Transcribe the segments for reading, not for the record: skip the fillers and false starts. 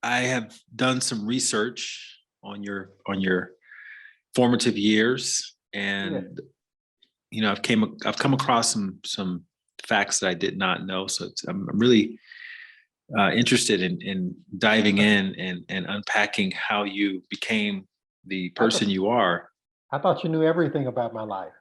I have done some research on your formative years, Yeah. and I've come across some facts that I did not know. So I'm really interested in diving in and unpacking how you became the I, th- person you are. I thought you knew everything about my life.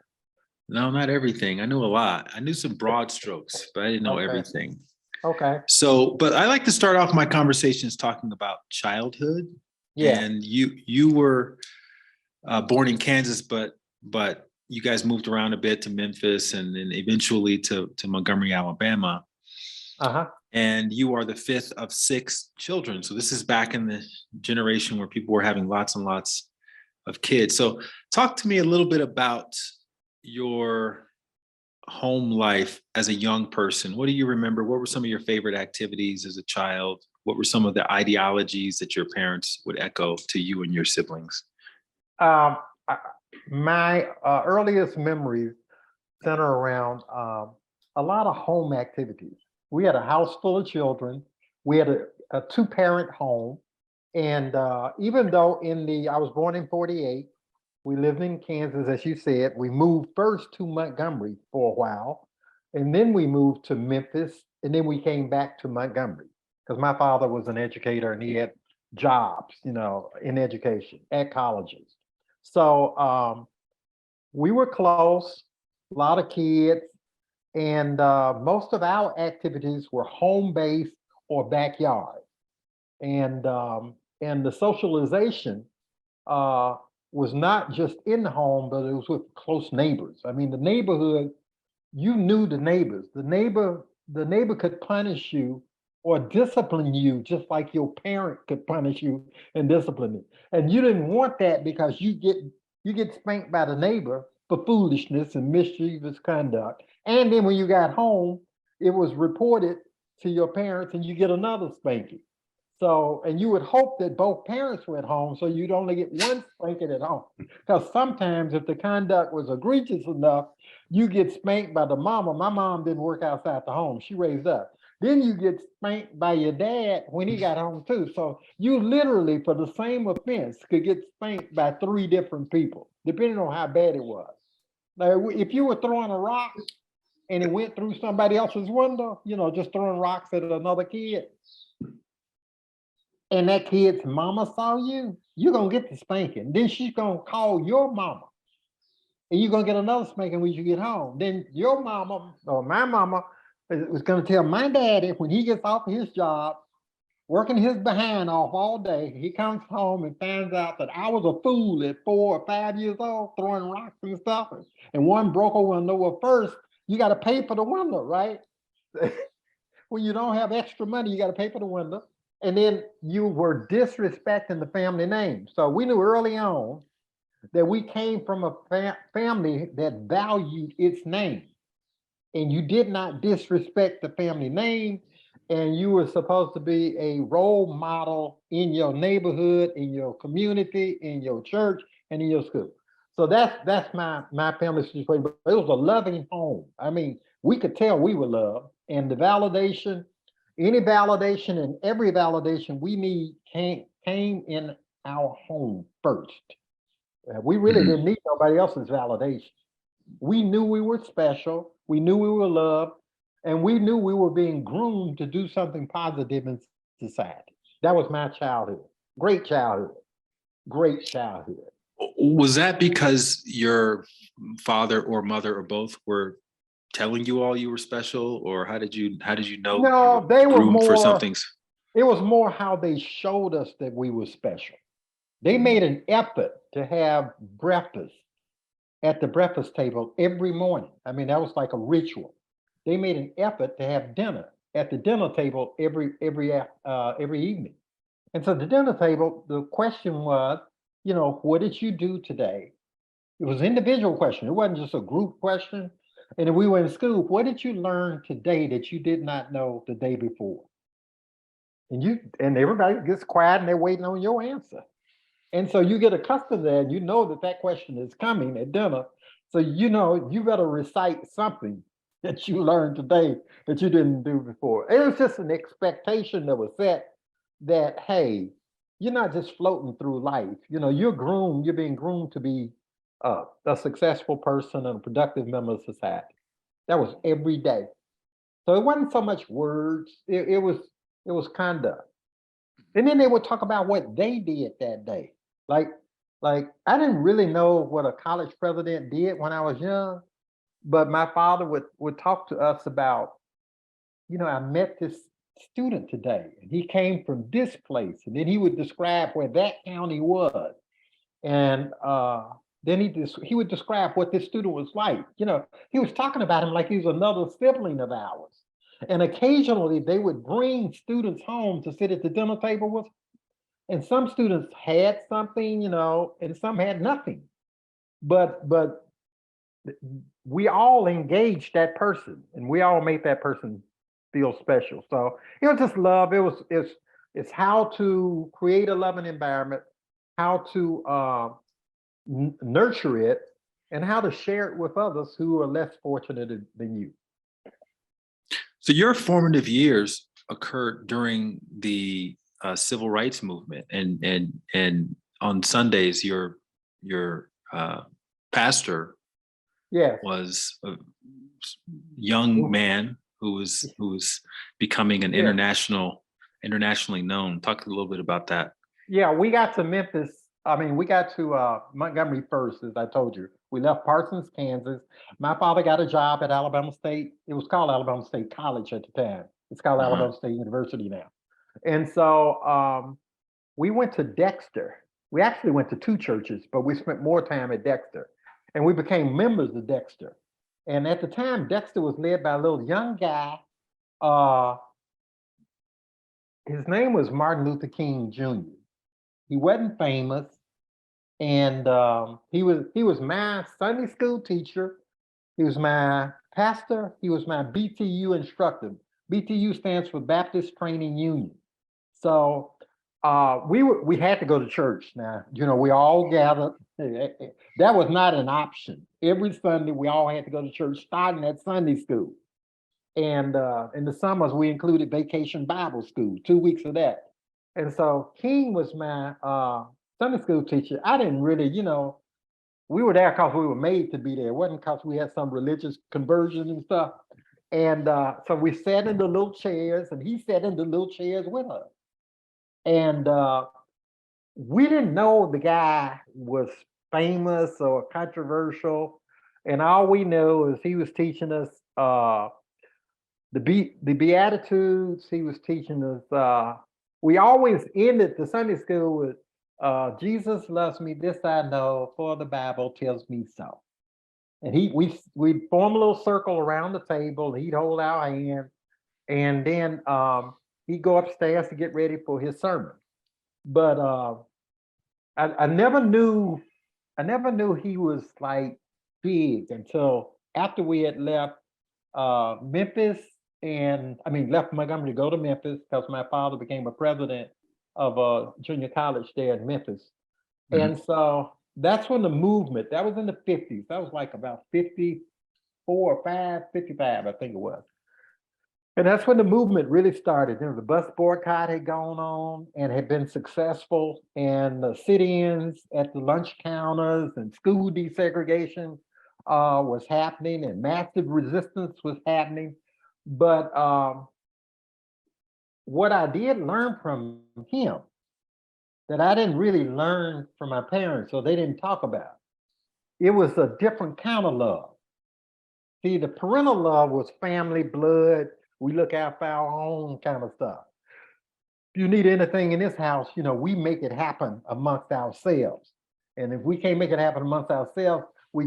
No, not everything. I knew a lot. I knew some broad strokes, but I didn't know Okay. everything. Okay. So, but I like to start off my conversations talking about childhood. Yeah. And you were born in Kansas, but you guys moved around a bit to Memphis and then eventually to Montgomery, Alabama. Uh-huh. And you are the fifth of six children. So this is back in the generation where people were having lots and lots of kids. So talk to me a little bit about your home life as a young person. What do you remember? What were some of your favorite activities as a child? What were some of the ideologies that your parents would echo to you and your siblings? Um, I, my earliest memories center around a lot of home activities. We had a house full of children. We had a two-parent home. And even though I was born in 48, we lived in Kansas, as you said. We moved first to Montgomery for a while, and then we moved to Memphis, and then we came back to Montgomery because my father was an educator and he had jobs, in education at colleges. So we were close, a lot of kids, and most of our activities were home based or backyard. And the socialization uh, was not just in the home, but it was with close neighbors. I mean, the neighborhood, you knew the neighbors. The neighbor could punish you or discipline you just like your parent could punish you and discipline you. And you didn't want that because you get spanked by the neighbor for foolishness and mischievous conduct. And then when you got home, it was reported to your parents and you get another spanking. So, and you would hope that both parents were at home so you'd only get one spanking at home. Because sometimes if the conduct was egregious enough, you get spanked by the mama. My mom didn't work outside the home. She raised us. Then you get spanked by your dad when he got home too. So you literally, for the same offense, could get spanked by three different people, depending on how bad it was. Now, if you were throwing a rock and it went through somebody else's window, just throwing rocks at another kid, and that kid's mama saw you, you're gonna get the spanking. Then she's gonna call your mama, and you're gonna get another spanking when you get home. Then your mama or my mama was gonna tell my daddy when he gets off his job, working his behind off all day, he comes home and finds out that I was a fool at 4 or 5 years old, throwing rocks and stuff, and one broke a window. Well, first, you gotta pay for the window, right? When you don't have extra money, you got to pay for the window. And then you were disrespecting the family name. So we knew early on that we came from a family that valued its name. And you did not disrespect the family name. And you were supposed to be a role model in your neighborhood, in your community, in your church, and in your school. So that's my family situation. But it was a loving home. I mean, we could tell we were loved, and the validation, any validation and every validation we need came in our home first. We really Mhm. didn't need nobody else's validation. We knew we were special. We knew we were loved, and we knew we were being groomed to do something positive in society. That was my childhood. Great childhood. Great childhood. Was that because your father or mother or both were telling you all you were special, or how did you know you were No, they were groomed for more, something? it was more how they showed us that we were special. They Mhm. made an effort to have breakfast at the breakfast table every morning. I mean, that was like a ritual. They made an effort to have dinner at the dinner table every evening. And so the dinner table, the question was, what did you do today? It was an individual question. It wasn't just a group question. And if we were in school, what did you learn today that you did not know the day before? And everybody gets quiet and they're waiting on your answer. And so you get accustomed to that, and you know that question is coming at dinner. So you better recite something that you learned today that you didn't do before. It was just an expectation that was set that, hey, you're not just floating through life. You're being groomed to be a successful person and a productive member of society. That was every day. So it wasn't so much words, it was conduct. And then they would talk about what they did that day. Like, like I didn't really know what a college president did when I was young, but my father would talk to us about, I met this student today, and he came from this place, and then he would describe where that county was, and then he would describe what this student was like. He was talking about him like he was another sibling of ours. And occasionally they would bring students home to sit at the dinner table with, and some students had something, and some had nothing. But we all engaged that person, and we all made that person feel special. So it was just love. It's how to create a loving environment, how to nurture it, and how to share it with others who are less fortunate than you. So your formative years occurred during the civil rights movement, and on Sundays, your pastor Yes. was a young man who was becoming an Yeah. internationally known. Talk a little bit about that. Yeah, we got to Memphis. I mean, we got to Montgomery first, as I told you. We left Parsons, Kansas. My father got a job at Alabama State. It was called Alabama State College at the time. It's called Uh-huh. Alabama State University now. And so we went to Dexter. We actually went to two churches, but we spent more time at Dexter. And we became members of Dexter. And at the time, Dexter was led by a little young guy. His name was Martin Luther King Jr. He wasn't famous, and he was my Sunday school teacher. He was my pastor. He was my BTU instructor. BTU stands for Baptist Training Union. So we had to go to church. Now, we all gathered. That was not an option. Every Sunday, we all had to go to church, starting at Sunday school. And in the summers, we included vacation Bible school, 2 weeks of that. And so King was my Sunday school teacher. I didn't really, we were there because we were made to be there. It wasn't because we had some religious conversion and stuff. And so we sat in the little chairs, and he sat in the little chairs with us. And we didn't know the guy was famous or controversial. And all we know is he was teaching us the Beatitudes. He was teaching us. We always ended the Sunday school with Jesus loves me, this I know, for the Bible tells me so. And we'd form a little circle around the table. He'd hold our hand, and then he'd go upstairs to get ready for his sermon. But I never knew he was like big until after we had left Memphis, left Montgomery to go to Memphis, because my father became a president of a junior college there in Memphis. Mm-hmm. And so that's when the movement, that was in the 50s. That was like about 54 or 55, I think it was. And that's when the movement really started. The bus boycott had gone on and had been successful, and the sit-ins at the lunch counters and school desegregation was happening, and massive resistance was happening. But what I did learn from him that I didn't really learn from my parents, or they didn't talk about, it was a different kind of love. See, the parental love was family, blood, we look out for our own kind of stuff. If you need anything in this house, we make it happen amongst ourselves. And if we can't make it happen amongst ourselves, we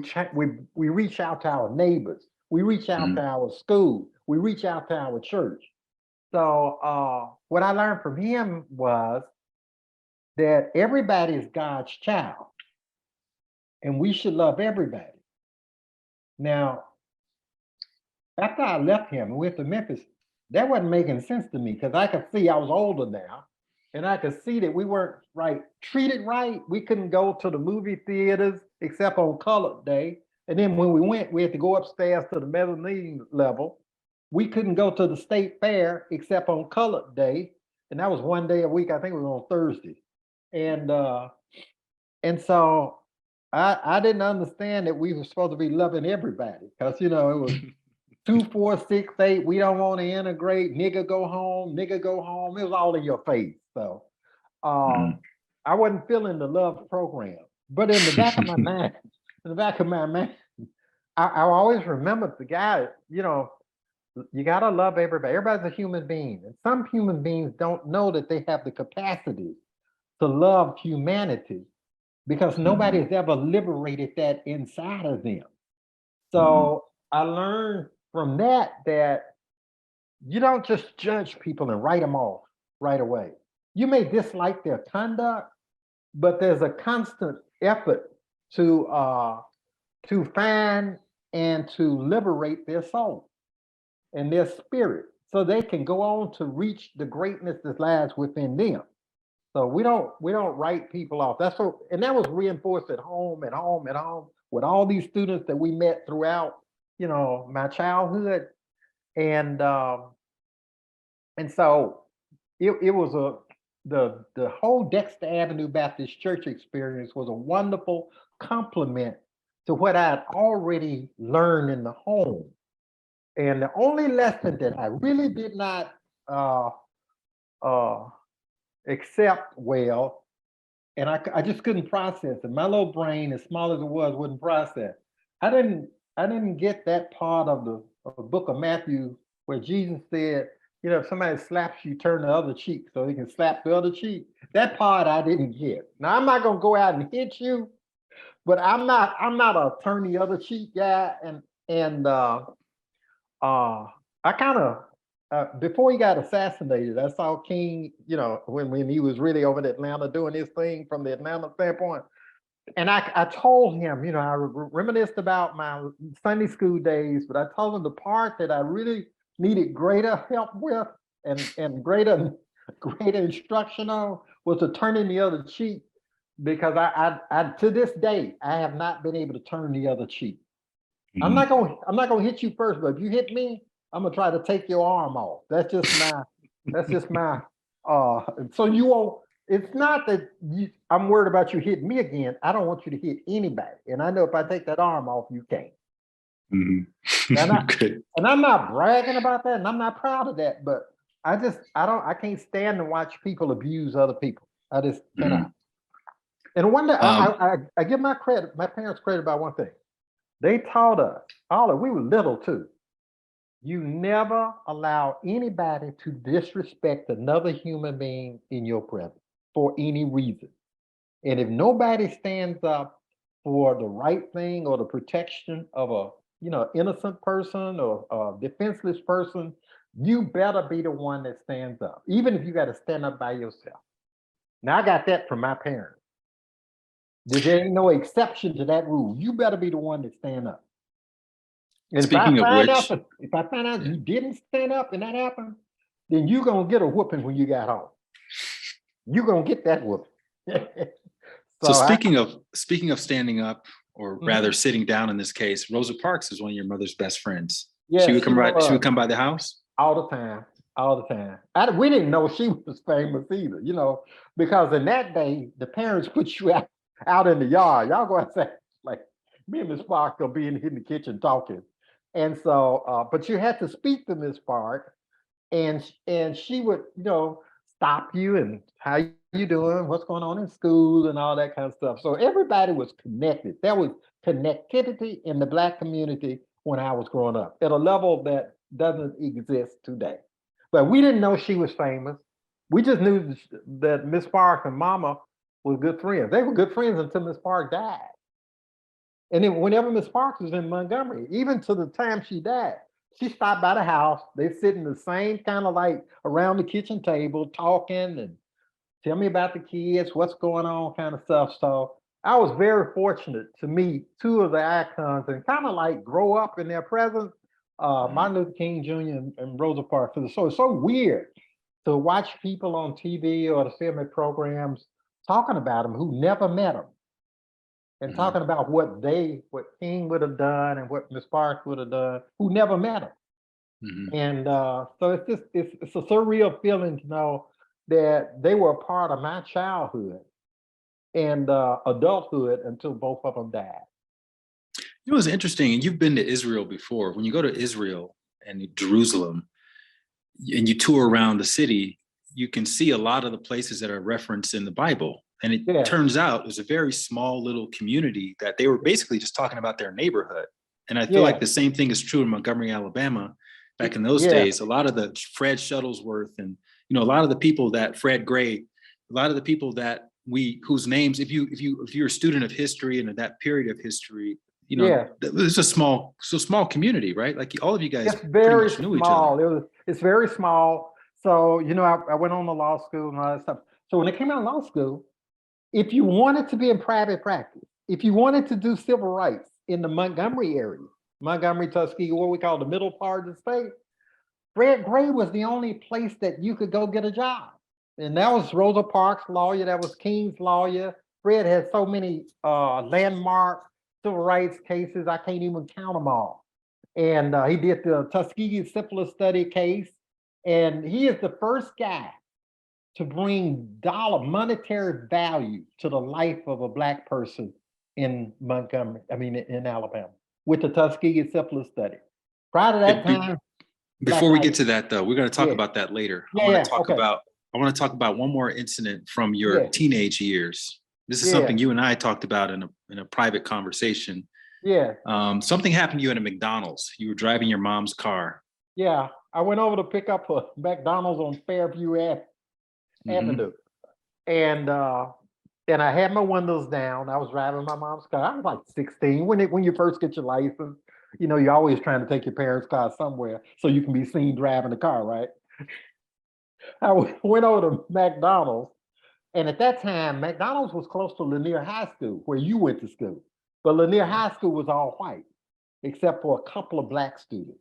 reach out to our neighbors. We reach out to our school. We reach out to our church. So what I learned from him was that everybody is God's child, and we should love everybody. Now, after I left him and went to Memphis, that wasn't making sense to me, because I could see I was older now, and I could see that we weren't treated right. We couldn't go to the movie theaters except on colored day. And then when we went, we had to go upstairs to the mezzanine level. We couldn't go to the state fair except on colored day. and that was one day a week. I think it was on Thursday. And so I didn't understand that we were supposed to be loving everybody, because it was 2, 4, 6, 8. We don't want to integrate. Nigga go home. Nigga go home. It was all in your face. So I wasn't feeling the love program. But in the back of my mind, I always remembered the guy. You gotta love everybody. Everybody's a human being, and some human beings don't know that they have the capacity to love humanity, because nobody has ever liberated that inside of them. So I learned from that you don't just judge people and write them off right away. You may dislike their conduct, but there's a constant effort to find and to liberate their soul and their spirit, so they can go on to reach the greatness that lies within them. So we don't write people off. And that was reinforced at home, with all these students that we met throughout, my childhood. And so it was the whole Dexter Avenue Baptist Church experience was a wonderful complement to what I had already learned in the home. And the only lesson that I really did not accept well, and I just couldn't process it. My little brain, as small as it was, wouldn't process. I didn't get that part of the book of Matthew where Jesus said, if somebody slaps you, turn the other cheek so they can slap the other cheek. That part I didn't get. Now I'm not gonna go out and hit you, but I'm not a turn the other cheek guy. And I kind of before he got assassinated, I saw King, when he was really over in Atlanta doing his thing from the Atlanta standpoint. And I told him, I reminisced about my Sunday school days, but I told him the part that I really needed greater help with and greater instruction on was to turning the other cheek, because I to this day I have not been able to turn the other cheek. I'm not gonna hit you first, but if you hit me, I'm gonna try to take your arm off. That's just my so you won't. It's not that I'm worried about you hitting me again. I don't want you to hit anybody. And I know if I take that arm off, you can't. And I'm not bragging about that, and I'm not proud of that, but I can't stand to watch people abuse other people. I just cannot. And one day I give my parents credit about one thing. They taught us, we were little too. You never allow anybody to disrespect another human being in your presence for any reason. And if nobody stands up for the right thing or the protection of a innocent person or a defenseless person, you better be the one that stands up, even if you got to stand up by yourself. Now I got that from my parents. There ain't no exception to that rule. You better be the one that stand up. And Speaking of which, if I find out you didn't stand up and that happened, then you're gonna get a whooping when you got home. You're gonna get that whooping. So speaking of standing up, or rather sitting down in this case, Rosa Parks is one of your mother's best friends. Yeah, she would come by the house all the time. We didn't know she was famous either, because in that day the parents put you out in the yard. Y'all go outside, like me and Miss Park will be in the kitchen talking. And so, but you had to speak to Miss Park, and she would, stop you and how you doing, what's going on in school and all that kind of stuff. So everybody was connected. There was connectivity in the Black community when I was growing up at a level that doesn't exist today. But we didn't know she was famous. We just knew that Miss Park and Mama were good friends. They were good friends until Miss Park died. And then whenever Miss Parks was in Montgomery, even to the time she died, she stopped by the house. They sit in the same kind of like around the kitchen table talking and tell me about the kids, what's going on kind of stuff. So I was very fortunate to meet two of the icons and kind of like grow up in their presence, Martin Luther King Jr. and Rosa Parks. So it's so weird to watch people on TV or the film programs talking about them who never met them. And talking about what King would have done and what Miss Parks would have done, who never met him. And so it's a surreal feeling to know that they were a part of my childhood and adulthood until both of them died. You know, it's interesting, and you've been to Israel before. When you go to Israel and Jerusalem, and you tour around the city, you can see a lot of the places that are referenced in the Bible. And it Yeah, turns out it was a very small little community that they were basically just talking about their neighborhood. And I feel yeah, like the same thing is true in Montgomery, Alabama. Back in those yeah. days, a lot of the Fred Shuttlesworth and a lot of the people that Fred Gray, a lot of the people that whose names, if you're a student of history and of that period of history, Yeah. it's a small community, right? Like all of you guys It's pretty very much knew each other. small. It's very small. So, I went on to law school and all that stuff. So when I came out of law school, if you wanted to be in private practice, if you wanted to do civil rights in the Montgomery area, Montgomery, Tuskegee, what we call the middle part of the state, Fred Gray was the only place that you could go get a job. And that was Rosa Parks' lawyer, that was King's lawyer. Fred had so many landmark civil rights cases, I can't even count them all. And he did the Tuskegee syphilis study case. And he is the first guy to bring monetary value to the life of a Black person in Montgomery, in Alabama, with the Tuskegee syphilis study. Prior to that time, Black Before we life. get to that, though, we're going to talk Yeah, about that later. yeah, okay, I want to talk about one more incident from your yeah, teenage years. This is yeah, something you and I talked about in a private conversation. yeah, Something happened to you at a McDonald's. You were driving your mom's car. yeah. I went over to pick up a McDonald's on Fairview Hmm. Avenue, and I had my windows down. I was driving my mom's car. I was like 16. When you first get your license, you're always trying to take your parents' car somewhere so you can be seen driving the car, right? Went over to McDonald's, and at that time, McDonald's was close to Lanier High School, where you went to school. But Lanier High School was all white, except for a couple of Black students.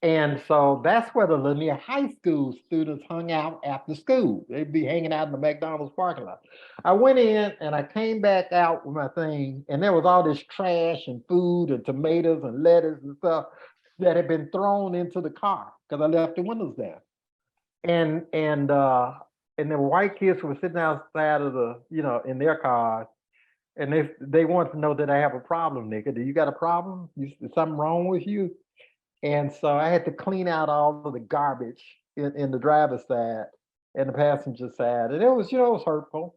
And so that's where the Lanier High School students hung out after school. They'd be hanging out in the McDonald's parking lot. I went in and I came back out with my thing, and there was all this trash and food and tomatoes and lettuce and stuff that had been thrown into the car because I left the windows down. And the white kids were sitting outside of in their cars, and they wanted to know, that I have a problem, nigga. Do you got a problem? Is something wrong with you? And so I had to clean out all of the garbage in the driver's side and the passenger side. And it was, it was hurtful.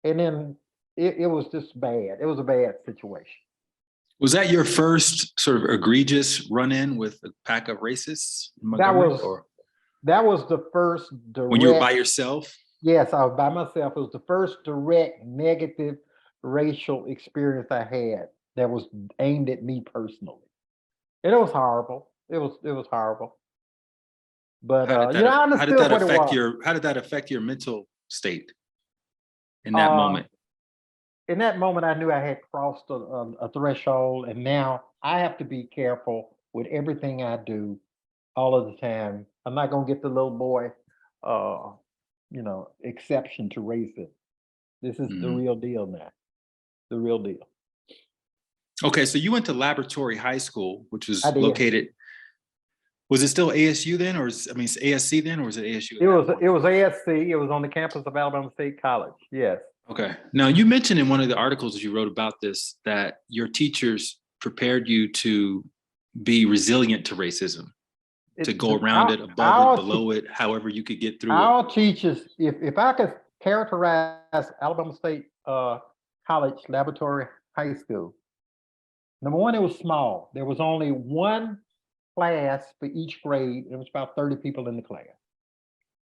And then it was just bad. It was a bad situation. Was that your first sort of egregious run-in with a pack of racists in That Montgomery, was or that was the first when you were by direct, yourself? yes, I was by myself. It was the first direct negative racial experience I had that was aimed at me personally. And it was horrible. It was horrible. But I understood what it was. How did that affect your mental state in that Uh, moment? in that moment, I knew I had crossed a threshold, and now I have to be careful with everything I do all of the time. I'm not gonna get the little boy, uh, exception to racism. This is the Mhm. real deal now. The real deal. Okay, so you went to Laboratory High School, which I was did. located. Was it still ASU then, it's ASC then, or was it ASU at It that was point? it was ASC. It was on the campus of Alabama State College. Yes. Okay. Now you mentioned in one of the articles that you wrote about this that your teachers prepared you to be resilient to racism, to go around it, above it, below it, however you could get through it. Our teachers, if I could characterize Alabama State College Laboratory High School, number one, it was small. There was only one class for each grade. There was about 30 people in the class.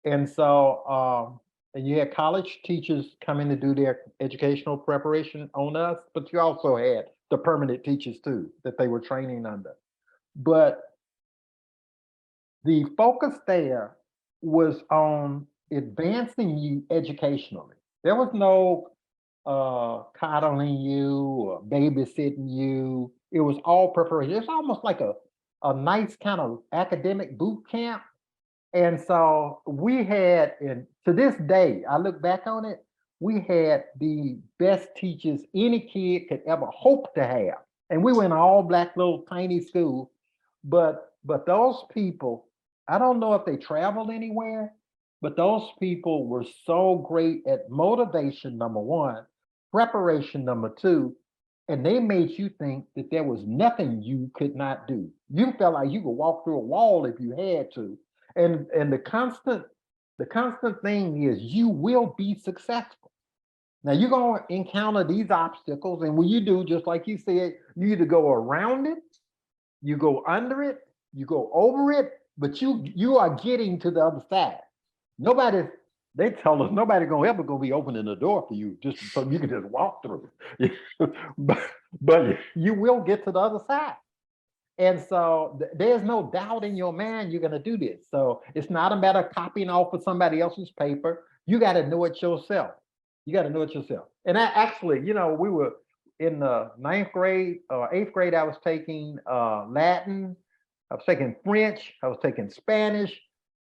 And so, and you had college teachers coming to do their educational preparation on us, but you also had the permanent teachers too, that they were training under. But the focus there was on advancing you educationally. There was no coddling you or babysitting you. It was all preparation. It's almost like a nice kind of academic boot camp. And so we had, and to this day, I look back on it, we had the best teachers any kid could ever hope to have. And we were in an all Black little tiny school, but those people, I don't know if they traveled anywhere, But those people were so great at motivation, number one, preparation, number two, and they made you think that there was nothing you could not do. You felt like you could walk through a wall if you had to. And the constant thing is you will be successful. Now you're gonna encounter these obstacles, and when you do, just like you said, you either go around it, you go under it, you go over it, but you are getting to the other side. Nobody, they tell us nobody gonna ever gonna be opening the door for you just so you can just walk through it. but but you will get to the other side. And so there's no doubt in your mind you're gonna do this. So it's not a matter of copying off of somebody else's paper. You got to know it yourself. You got to know it yourself. And I actually, we were in the ninth grade or eighth grade. I was taking Latin. I was taking French. I was taking Spanish.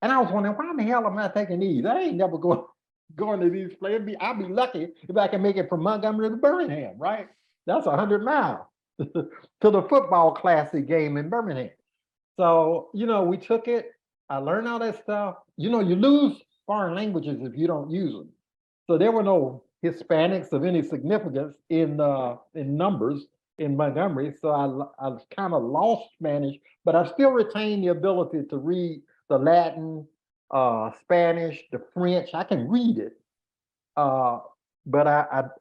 And I was wondering, why in the hell am I taking these? I ain't never going to these places. I'll be lucky if I can make it from Montgomery to Birmingham, right? That's 100 miles to the football classic game in Birmingham. So, we took it. I learned all that stuff. You lose foreign languages if you don't use them. So there were no Hispanics of any significance in numbers in Montgomery. So I kind of lost Spanish, but I still retained the ability to read the Latin, Spanish, the French. I can read it, but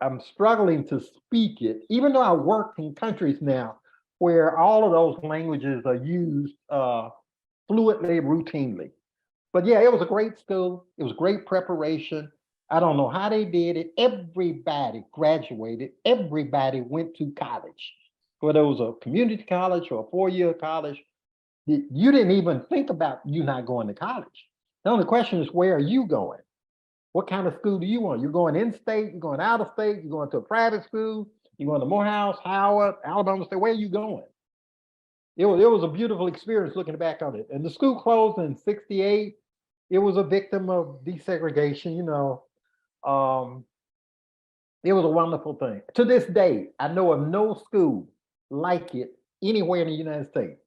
I'm struggling to speak it, even though I work in countries now where all of those languages are used fluently, routinely. But yeah, it was a great school. It was great preparation. I don't know how they did it. Everybody graduated. Everybody went to college, whether it was a community college or a 4-year college. You didn't even think about you not going to college. The only question is, where are you going? What kind of school do you want? You're going in state, you're going out of state, you're going to a private school, you're going to Morehouse, Howard, Alabama State. Where are you going? It was a beautiful experience looking back on it. And the school closed in '68. It was a victim of desegregation, it was a wonderful thing. To this day, I know of no school like it anywhere in the United States.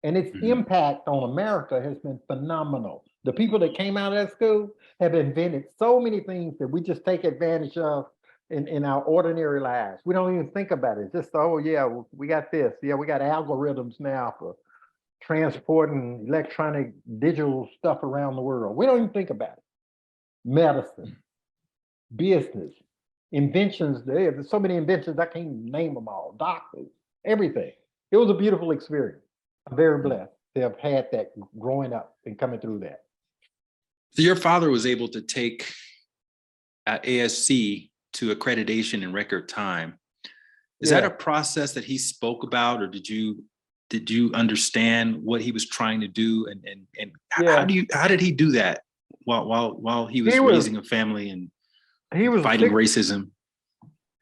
And its impact on America has been phenomenal. The people that came out of that school have invented so many things that we just take advantage of in our ordinary lives. We don't even think about it. Just, oh yeah, we got this. Yeah, we got algorithms now for transporting electronic digital stuff around the world. We don't even think about it. Medicine, business, inventions. There's so many inventions, I can't name them all. Doctors, everything. It was a beautiful experience. I'm very blessed to have had that growing up and coming through that. So your father was able to take ASC to accreditation in record time. Is that a process that he spoke about, or did you understand what he was trying to do, and how did he do that while he was raising a family and fighting racism?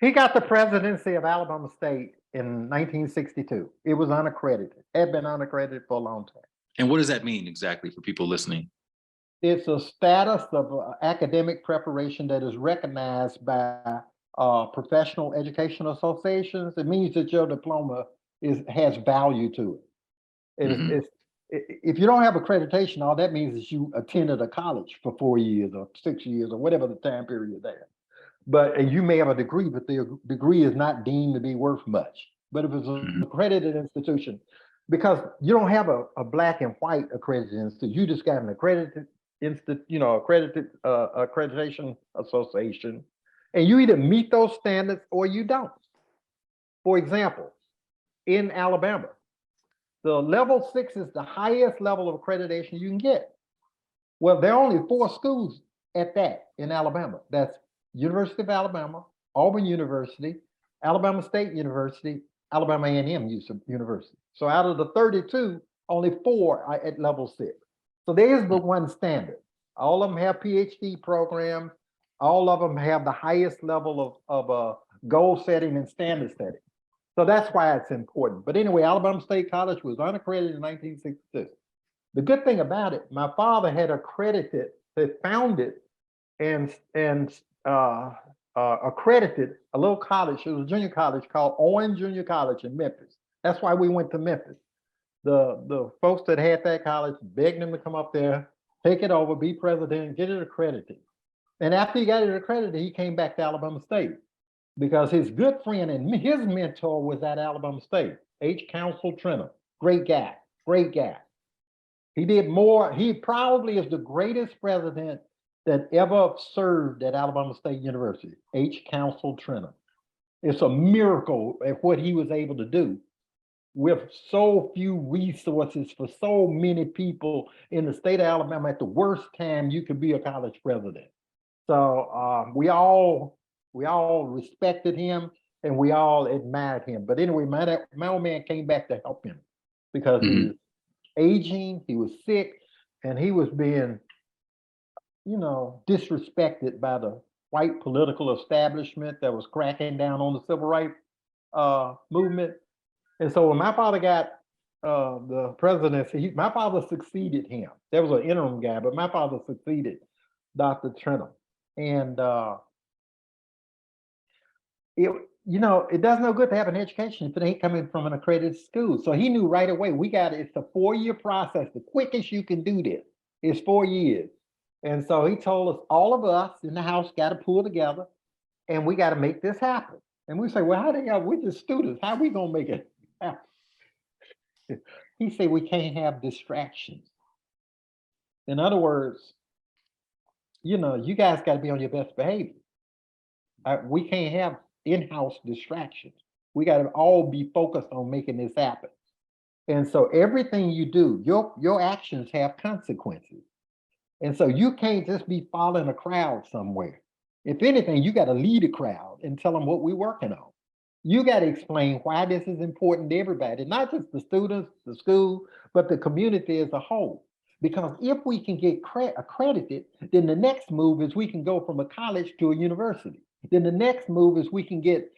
He got the presidency of Alabama State in 1962. It was unaccredited, had been unaccredited for a long time. And what does that mean exactly for people listening? It's a status of academic preparation that is recognized by professional education associations. It means that your diploma has value to it. If you don't have accreditation, all that means is you attended a college for 4 years or 6 years or whatever the time period there. And you may have a degree, but the degree is not deemed to be worth much. But if it's an accredited institution, because you don't have a black and white accredited institute, you just got an accredited accreditation association, and you either meet those standards or you don't. For example, in Alabama, the level 6 is the highest level of accreditation you can get. Well, there are only 4 schools at that in Alabama. That's University of Alabama, Auburn University, Alabama State University, Alabama A&M University. So out of the 32, only 4 are at level 6. So there is but one standard. All of them have PhD programs. All of them have the highest level of goal setting and standard setting. So that's why it's important. But anyway, Alabama State College was unaccredited in 1962. The good thing about it, my father had founded and accredited a little college. It was a junior college called Owen Junior College in Memphis. That's why we went to Memphis. The folks that had that college begged him to come up there take it over, be president, get it accredited. And after he got it accredited, he came back to Alabama State because his good friend and his mentor was at Alabama State, H. Council Trenum. Great guy, great guy. He did more. He probably is the greatest president that ever served at Alabama State University, H. Council Trenum. It's a miracle at what he was able to do with so few resources for so many people in the state of Alabama at the worst time you could be a college president. So we all respected him and we all admired him. But anyway, my old man came back to help him because he was aging, he was sick, and he was being, disrespected by the white political establishment that was cracking down on the civil rights movement. And so when my father got the presidency, my father succeeded him. There was an interim guy, but my father succeeded Dr. Trenum. And it does no good to have an education if it ain't coming from an accredited school. So he knew right away, it's a 4-year process. The quickest you can do this is 4 years. And so he told us, all of us in the house got to pull together and we got to make this happen. And we say, well, we're just students. How are we going to make it happen? He said, we can't have distractions. In other words, you guys got to be on your best behavior. We can't have in-house distractions. We got to all be focused on making this happen. And so everything you do, your actions have consequences. And so you can't just be following a crowd somewhere. If anything, you got to lead a crowd and tell them what we're working on. You got to explain why this is important to everybody, not just the students, the school, but the community as a whole. Because if we can get accredited, then the next move is we can go from a college to a university. Then the next move is we can get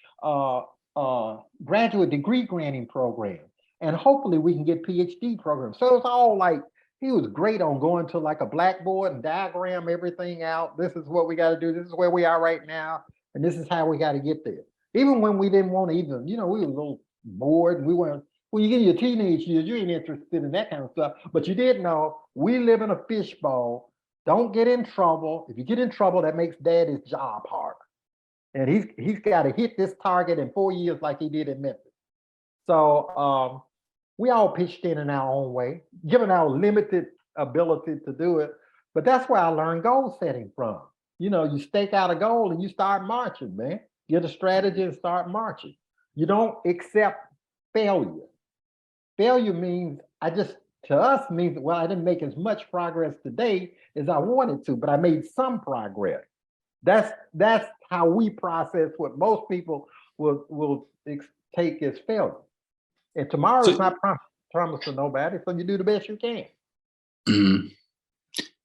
graduate degree granting programs. And hopefully we can get PhD programs. So it's all like, he was great on going to like a blackboard and diagram everything out. This is what we got to do. This is where we are right now. And this is how we got to get there. Even when we didn't want to even, we were a little bored. And we weren't, when you get in your teenage years, you ain't interested in that kind of stuff. But you did know we live in a fishbowl. Don't get in trouble. If you get in trouble, that makes daddy's job harder. And he's got to hit this target in 4 years like he did in Memphis. So we all pitched in our own way, given our limited ability to do it. But that's where I learned goal setting from. You stake out a goal and you start marching, man. Get a strategy and start marching. You don't accept failure. Failure means, to us means, well, I didn't make as much progress today as I wanted to, but I made some progress. That's how we process what most people will take as failure. And tomorrow is not promised to nobody, so you do the best you can.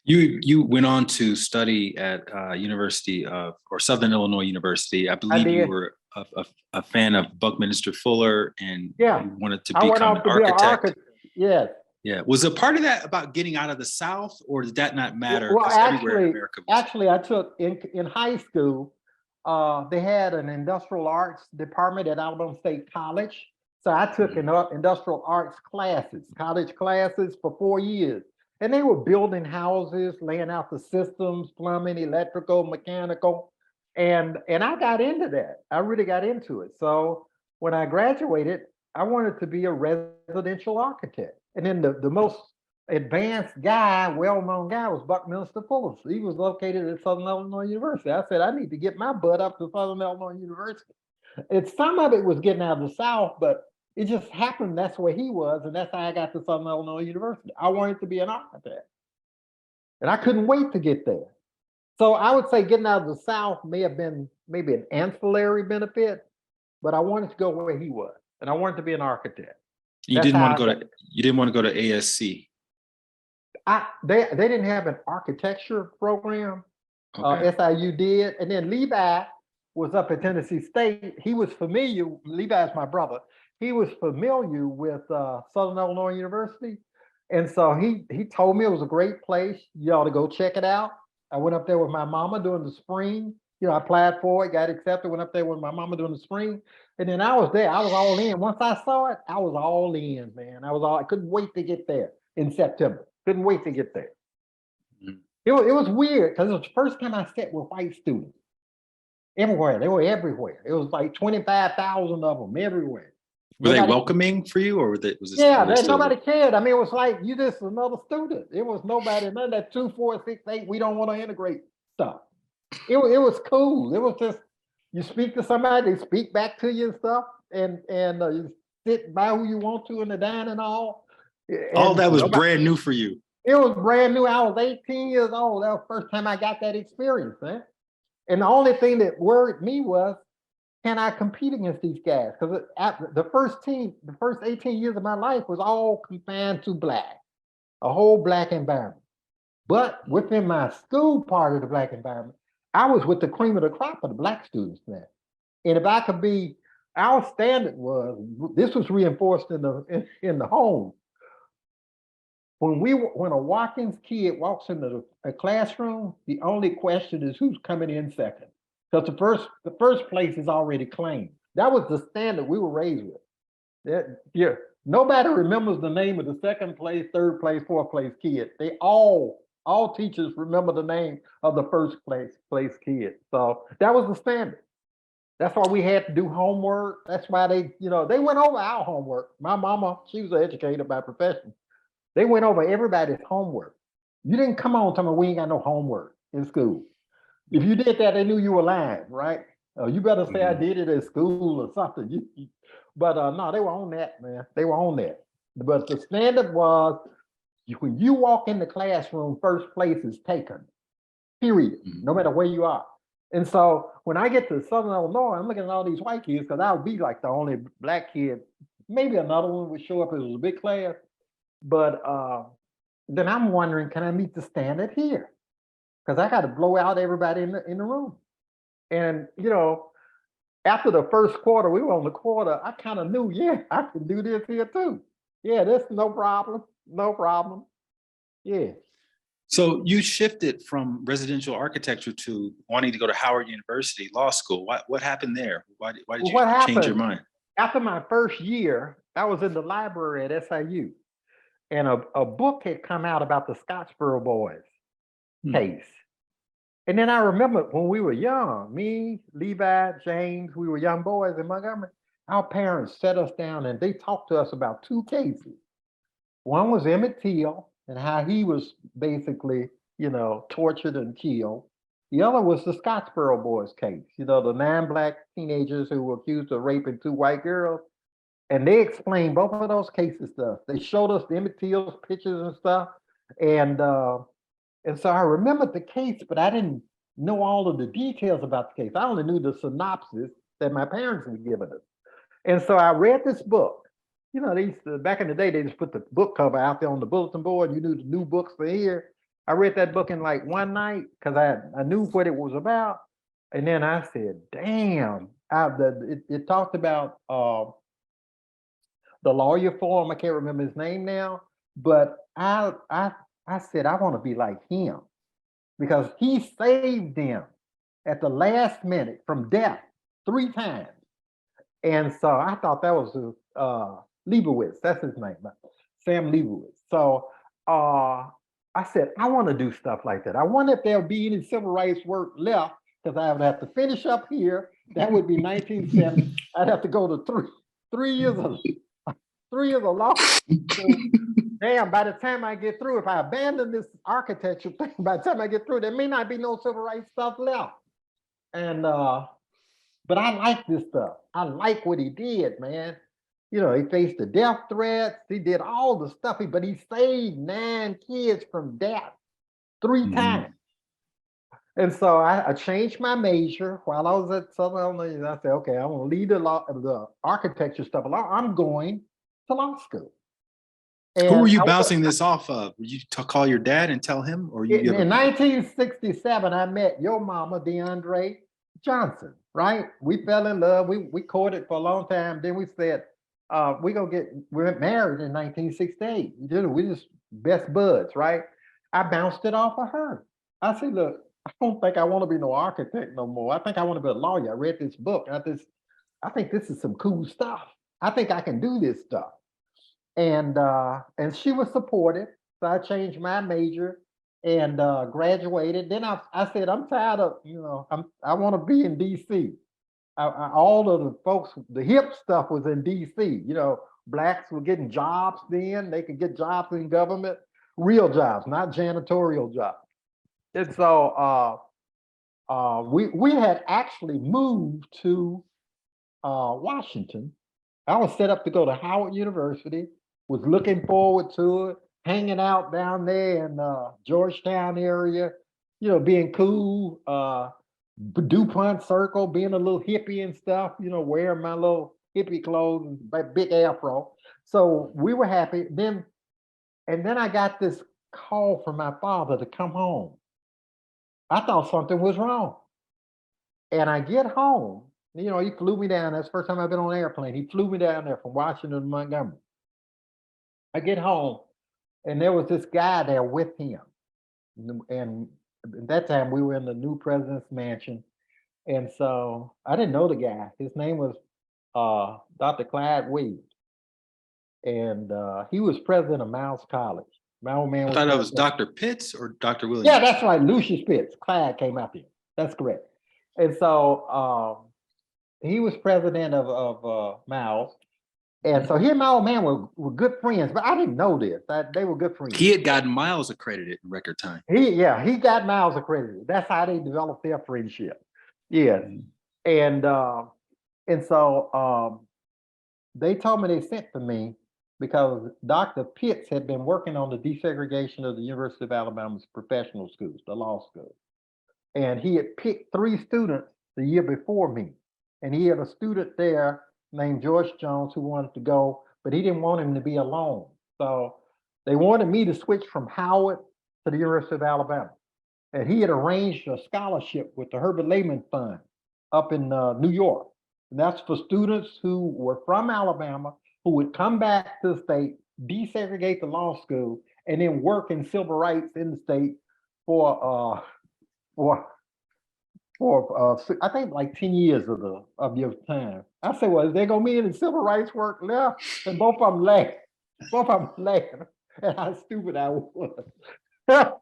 You went on to study at University of, or Southern Illinois University. I believe you were a fan of Buckminster Fuller, and you wanted to become an architect. Yes. Yeah. Was a part of that about getting out of the South, or did that not matter? Well, everywhere in America I took in high school. They had an industrial arts department at Alabama State College. So I took industrial arts classes, college classes for 4 years. And they were building houses, laying out the systems, plumbing, electrical, mechanical. And I got into that. I really got into it. So when I graduated, I wanted to be a residential architect. And then the most advanced guy, well-known guy, was Buckminster Fuller. He was located at Southern Illinois University. I said, I need to get my butt up to Southern Illinois University. Some of it was getting out of the South, but it just happened that's where he was, and that's how I got to Southern Illinois University. I wanted to be an architect, and I couldn't wait to get there. So I would say getting out of the South may have been maybe an ancillary benefit, but I wanted to go where he was, and I wanted to be an architect. You didn't want to go to ASC. They didn't have an architecture program. Okay. SIU did, and then Levi was up at Tennessee State. He was familiar. Levi's my brother. He was familiar with Southern Illinois University. And so he told me it was a great place. You ought to go check it out. I went up there with my mama during the spring. I applied for it, got accepted, went up there with my mama during the spring. And then I was there. I was all in. Once I saw it, I was all in, man. I couldn't wait to get there in September. Couldn't wait to get there. it was weird because it was the first time I sat with white students everywhere. They were everywhere. It was like 25,000 of them everywhere. Were they Nobody, welcoming for you, or yeah, were they still? nobody cared. I mean, it was like you just another student. It was nobody, none of that 2, 4, 6, 8. We don't want to integrate stuff. It was cool. It was just you speak to somebody, they speak back to you and stuff, and you sit by who you want to in the dining hall. All And that was nobody, brand new for you. it was brand new. I was 18 years old. That was the first time I got that experience, man. And the only thing that worried me was, can I compete against these guys? Because the first 18 years of my life was all confined to black, a whole black environment. But within my school part of the black environment, I was with the cream of the crop of the black students there. And if I could be, our standard was, this was reinforced in the home. When a Watkins kid walks into a classroom, the only question is who's coming in second. Because the first place is already claimed. That was the standard we were raised with. Yeah, nobody remembers the name of the second place, third place, fourth place kid. They all teachers remember the name of the first place kid. So that was the standard. That's why we had to do homework. That's why they went over our homework. My mama, she was an educator by profession. They went over everybody's homework. You didn't come on telling me we ain't got no homework in school. If you did that, they knew you were lying, right? You better say I did it at school or something. But no, they were on that, man. They were on that. But the standard was when you walk in the classroom, first place is taken, period, no matter where you are. And so when I get to Southern Illinois, I'm looking at all these white kids because I would be like the only black kid. Maybe another one would show up if it was a big class. But then I'm wondering, can I meet the standard here? Because I got to blow out everybody in the room. And after the first quarter, we were on the quarter. I kind of knew, yeah, I can do this here too. Yeah, that's no problem, no problem. Yeah. So you shifted from residential architecture to wanting to go to Howard University Law School. What happened there? Why did Well, you what change your happened mind? after my first year? I was in the library at SIU, and a book had come out about the Scottsboro Boys case. And then I remember when we were young, me, Levi, James, we were young boys in Montgomery. Our parents set us down and they talked to us about two cases. One was Emmett Till and how he was basically, tortured and killed. The other was the Scottsboro Boys case, the 9 black teenagers who were accused of raping 2 white girls. And they explained both of those cases to us. They showed us the Emmett Till's pictures and stuff. And so I remembered the case, but I didn't know all of the details about the case. I only knew the synopsis that my parents had given us. And so I read this book. They used to, back in the day, they just put the book cover out there on the bulletin board. You knew the new books were here. I read that book in like one night because I knew what it was about. And then I said, damn, it talked about the lawyer for him. I can't remember his name now, but I said, I want to be like him because he saved them at the last minute from death 3 times. And so I thought that was Leibowitz, that's his name, Sam Leibowitz. So I said, I want to do stuff like that. I wonder if there'll be any civil rights work left because I would have to finish up here. That would be 1970. I'd have to go to 3 years of 3 years of law. So, damn, by the time I get through, if I abandon this architecture thing, by the time I get through, there may not be no civil rights stuff left. And but I like this stuff. I like what he did, man. He faced the death threats. He did all the stuff, but he saved 9 kids from death 3 times. And so I changed my major while I was at Southern Illinois. I said, okay, I want to leave the architecture stuff alone. I'm going to law school. And who were you bouncing this off of? Were you call your dad and tell him? Or in 1967, I met your mama, DeAndre Johnson, right? We fell in love. We courted for a long time. Then we said, we went married in 1968. We just best buds, right? I bounced it off of her. I said, look, I don't think I want to be no architect no more. I think I want to be a lawyer. I read this book. I think this is some cool stuff. I think I can do this stuff. And she was supportive. So I changed my major and graduated. Then I said, I'm tired of, I want to be in DC. All of the folks, the hip stuff was in DC. Blacks were getting jobs then. They could get jobs in government, real jobs, not janitorial jobs. And so we had actually moved to Washington. I was set up to go to Howard University, was looking forward to it, hanging out down there in Georgetown area, being cool, DuPont Circle, being a little hippie and stuff, wearing my little hippie clothes and my big afro. So we were happy. And then I got this call from my father to come home. I thought something was wrong. And I get home, he flew me down. That's the first time I've been on an airplane. He flew me down there from Washington to Montgomery. I get home and there was this guy there with him. And at that time we were in the new president's mansion. And so I didn't know the guy. His name was Dr. Clyde Wade. And he was president of Miles College. My old man I was thought that was president. Dr. Pitts or Dr. Williams. Yeah, that's right. Lucius Pitts. Clyde came out there. That's correct. And so he was president of Miles. And so he and my old man were good friends, but I didn't know this. They were good friends. He had gotten Miles accredited in record time. He got Miles accredited. That's how they developed their friendship. Yes. And so they told me they sent for me because Dr. Pitts had been working on the desegregation of the University of Alabama's professional schools, the law school. And he had picked 3 students the year before me. And he had a student there named George Jones who wanted to go, but he didn't want him to be alone. So they wanted me to switch from Howard to the University of Alabama. And he had arranged a scholarship with the Herbert Lehman Fund up in New York. And that's for students who were from Alabama who would come back to the state, desegregate the law school, and then work in civil rights in the state for I think like 10 years of your time. I said, well, is there gonna be any civil rights work left? And both of them laughed. Both of them laughed at how stupid I was. It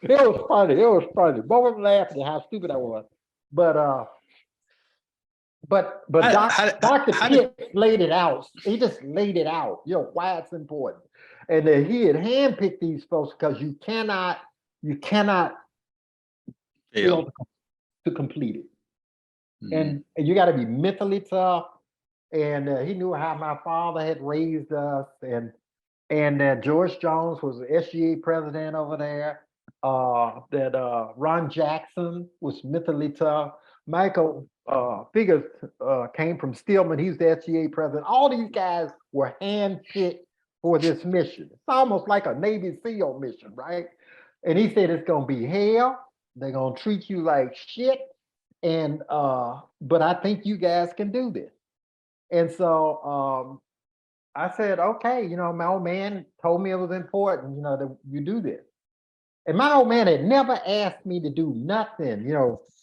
was funny. It was funny. Both of them laughed at how stupid I was. But Dr. Pitt laid it out. He just laid it out, why it's important. And then he had handpicked these folks because you cannot fail to complete it. And you got to be mentally tough. And he knew how my father had raised us. And George Jones was the SGA president over there. That Ron Jackson was mentally tough. Michael Figures came from Stillman. He's the SGA president. All these guys were handpicked for this mission. It's almost like a Navy SEAL mission, right? And he said it's gonna be hell. They're gonna treat you like shit. And but I think you guys can do this. And so I said, okay, my old man told me it was important, that you do this. And my old man had never asked me to do nothing,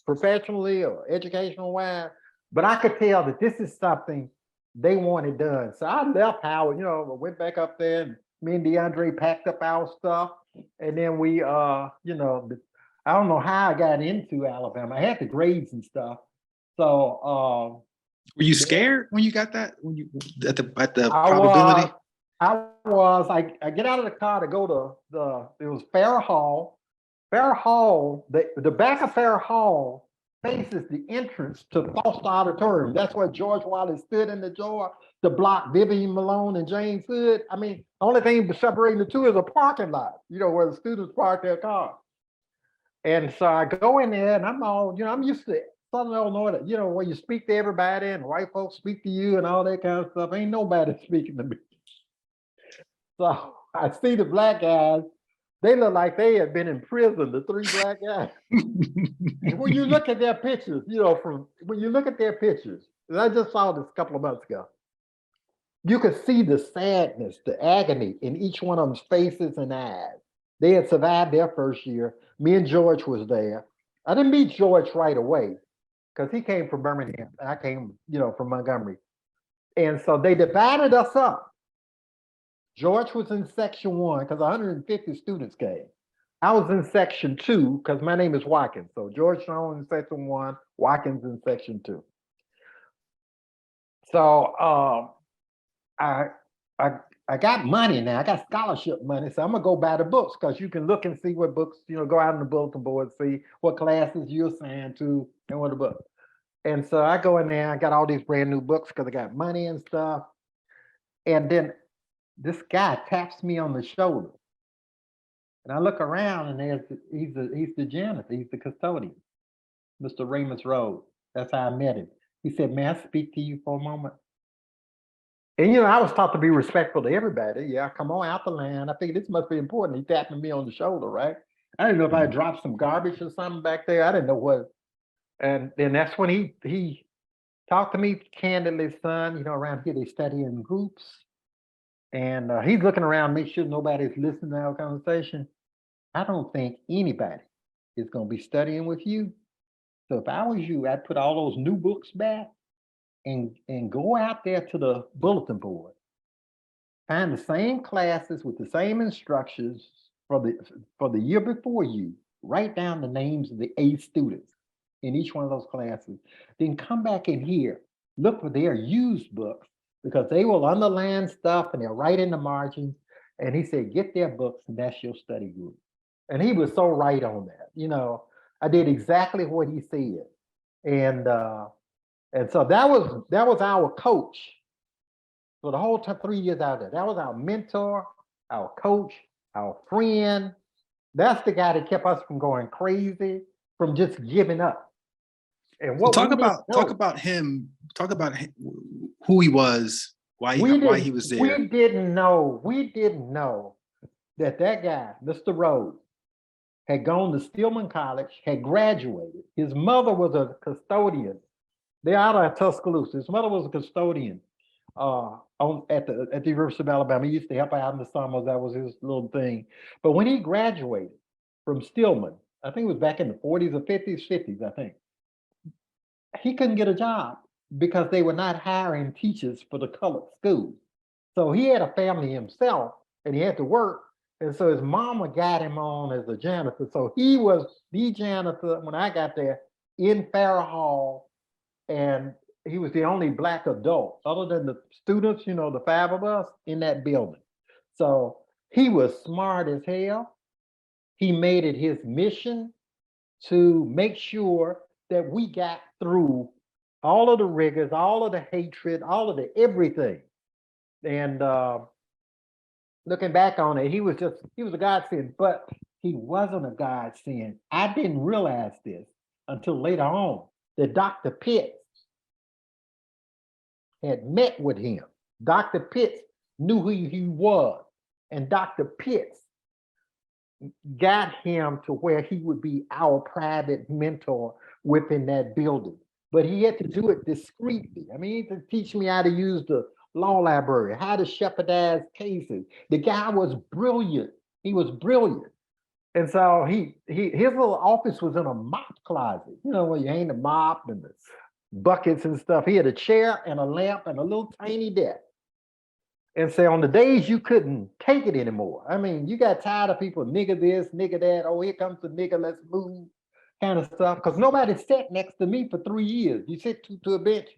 professionally or educational wise, but I could tell that this is something they wanted done. So I left Howard, went back up there, and me and DeAndre packed up our stuff. And then we, I don't know how I got into Alabama. I had the grades and stuff. So were you scared when you got that? When you at the probability? I get out of the car to go to it was Fair Hall. Fair Hall, the back of Fair Hall faces the entrance to Foster Auditorium. That's where George Wallace stood in the door to block Vivian Malone and James Hood. I mean, the only thing separating the two is a parking lot, where the students park their cars. And so I go in there and I'm all, I'm used to Southern Illinois, where you speak to everybody and white folks speak to you and all that kind of stuff. Ain't nobody speaking to me. So I see the black guys, they look like they had been in prison, the 3 black guys. And when you look at their pictures, and I just saw this a couple of months ago, you could see the sadness, the agony in each one of them's faces and eyes. They had survived their first year. Me and George was there. I didn't meet George right away because he came from Birmingham. I came, from Montgomery. And so they divided us up. George was in section 1 because 150 students came. I was in section 2 because my name is Watkins. So George Stone in section 1, Watkins in section 2. So I I I got money now. I got scholarship money, so I'm gonna go buy the books because you can look and see what books, go out on the bulletin board, see what classes you're assigned to and what the book. And so I go in there, I got all these brand new books because I got money and stuff. And then this guy taps me on the shoulder. And I look around and he's the janitor, he's the custodian, Mr. Ramus Rhodes. That's how I met him. He said, "May I speak to you for a moment?" And I was taught to be respectful to everybody. Yeah, come on out the line. I figured this must be important. He tapping me on the shoulder, right? I didn't know if I dropped some garbage or something back there. I didn't know what. And then that's when he talked to me candidly, son. Around here they study in groups, and he's looking around, make sure nobody's listening to our conversation. I don't think anybody is going to be studying with you. So if I was you, I'd put all those new books back and go out there to the bulletin board, find the same classes with the same instructions for the year before you, write down the names of the A students in each one of those classes, then come back in here, look for their used books because they will underline stuff and they'll write in the margins. And he said, get their books and that's your study group. And he was so right on that. I did exactly what he said. And so that was our coach for the whole 3 years out there. That was our mentor, our coach, our friend. That's the guy that kept us from going crazy, from just giving up. And what talk about him, who he was, why he was there. We didn't know that guy, Mr. Rhodes, had gone to Stillman College, had graduated. His mother was a custodian. They're out of Tuscaloosa. His mother was a custodian at the University of Alabama. He used to help out in the summers. That was his little thing. But when he graduated from Stillman, I think it was back in the 40s or 50s, I think, he couldn't get a job because they were not hiring teachers for the colored schools. So he had a family himself and he had to work. And so his mama got him on as a janitor. So he was the janitor when I got there in Farrah Hall. And he was the only Black adult, other than the students, the 5 of us in that building. So he was smart as hell. He made it his mission to make sure that we got through all of the rigors, all of the hatred, all of the everything. And looking back on it, he was a godsend, but he wasn't a godsend. I didn't realize this until later on, that Dr. Pitts had met with him. Dr. Pitts knew who he was, and Dr. Pitts got him to where he would be our private mentor within that building. But he had to do it discreetly. I mean, he had to teach me how to use the law library, how to shepherdize cases. The guy was brilliant. He was brilliant. And so his little office was in a mop closet, where you hang the mop and the buckets and stuff. He had a chair and a lamp and a little tiny desk. And so on the days you couldn't take it anymore, I mean, you got tired of people, nigga this, nigga that, oh, here comes the nigga, let's move, kind of stuff. Because nobody sat next to me for 3 years. You sit to a bench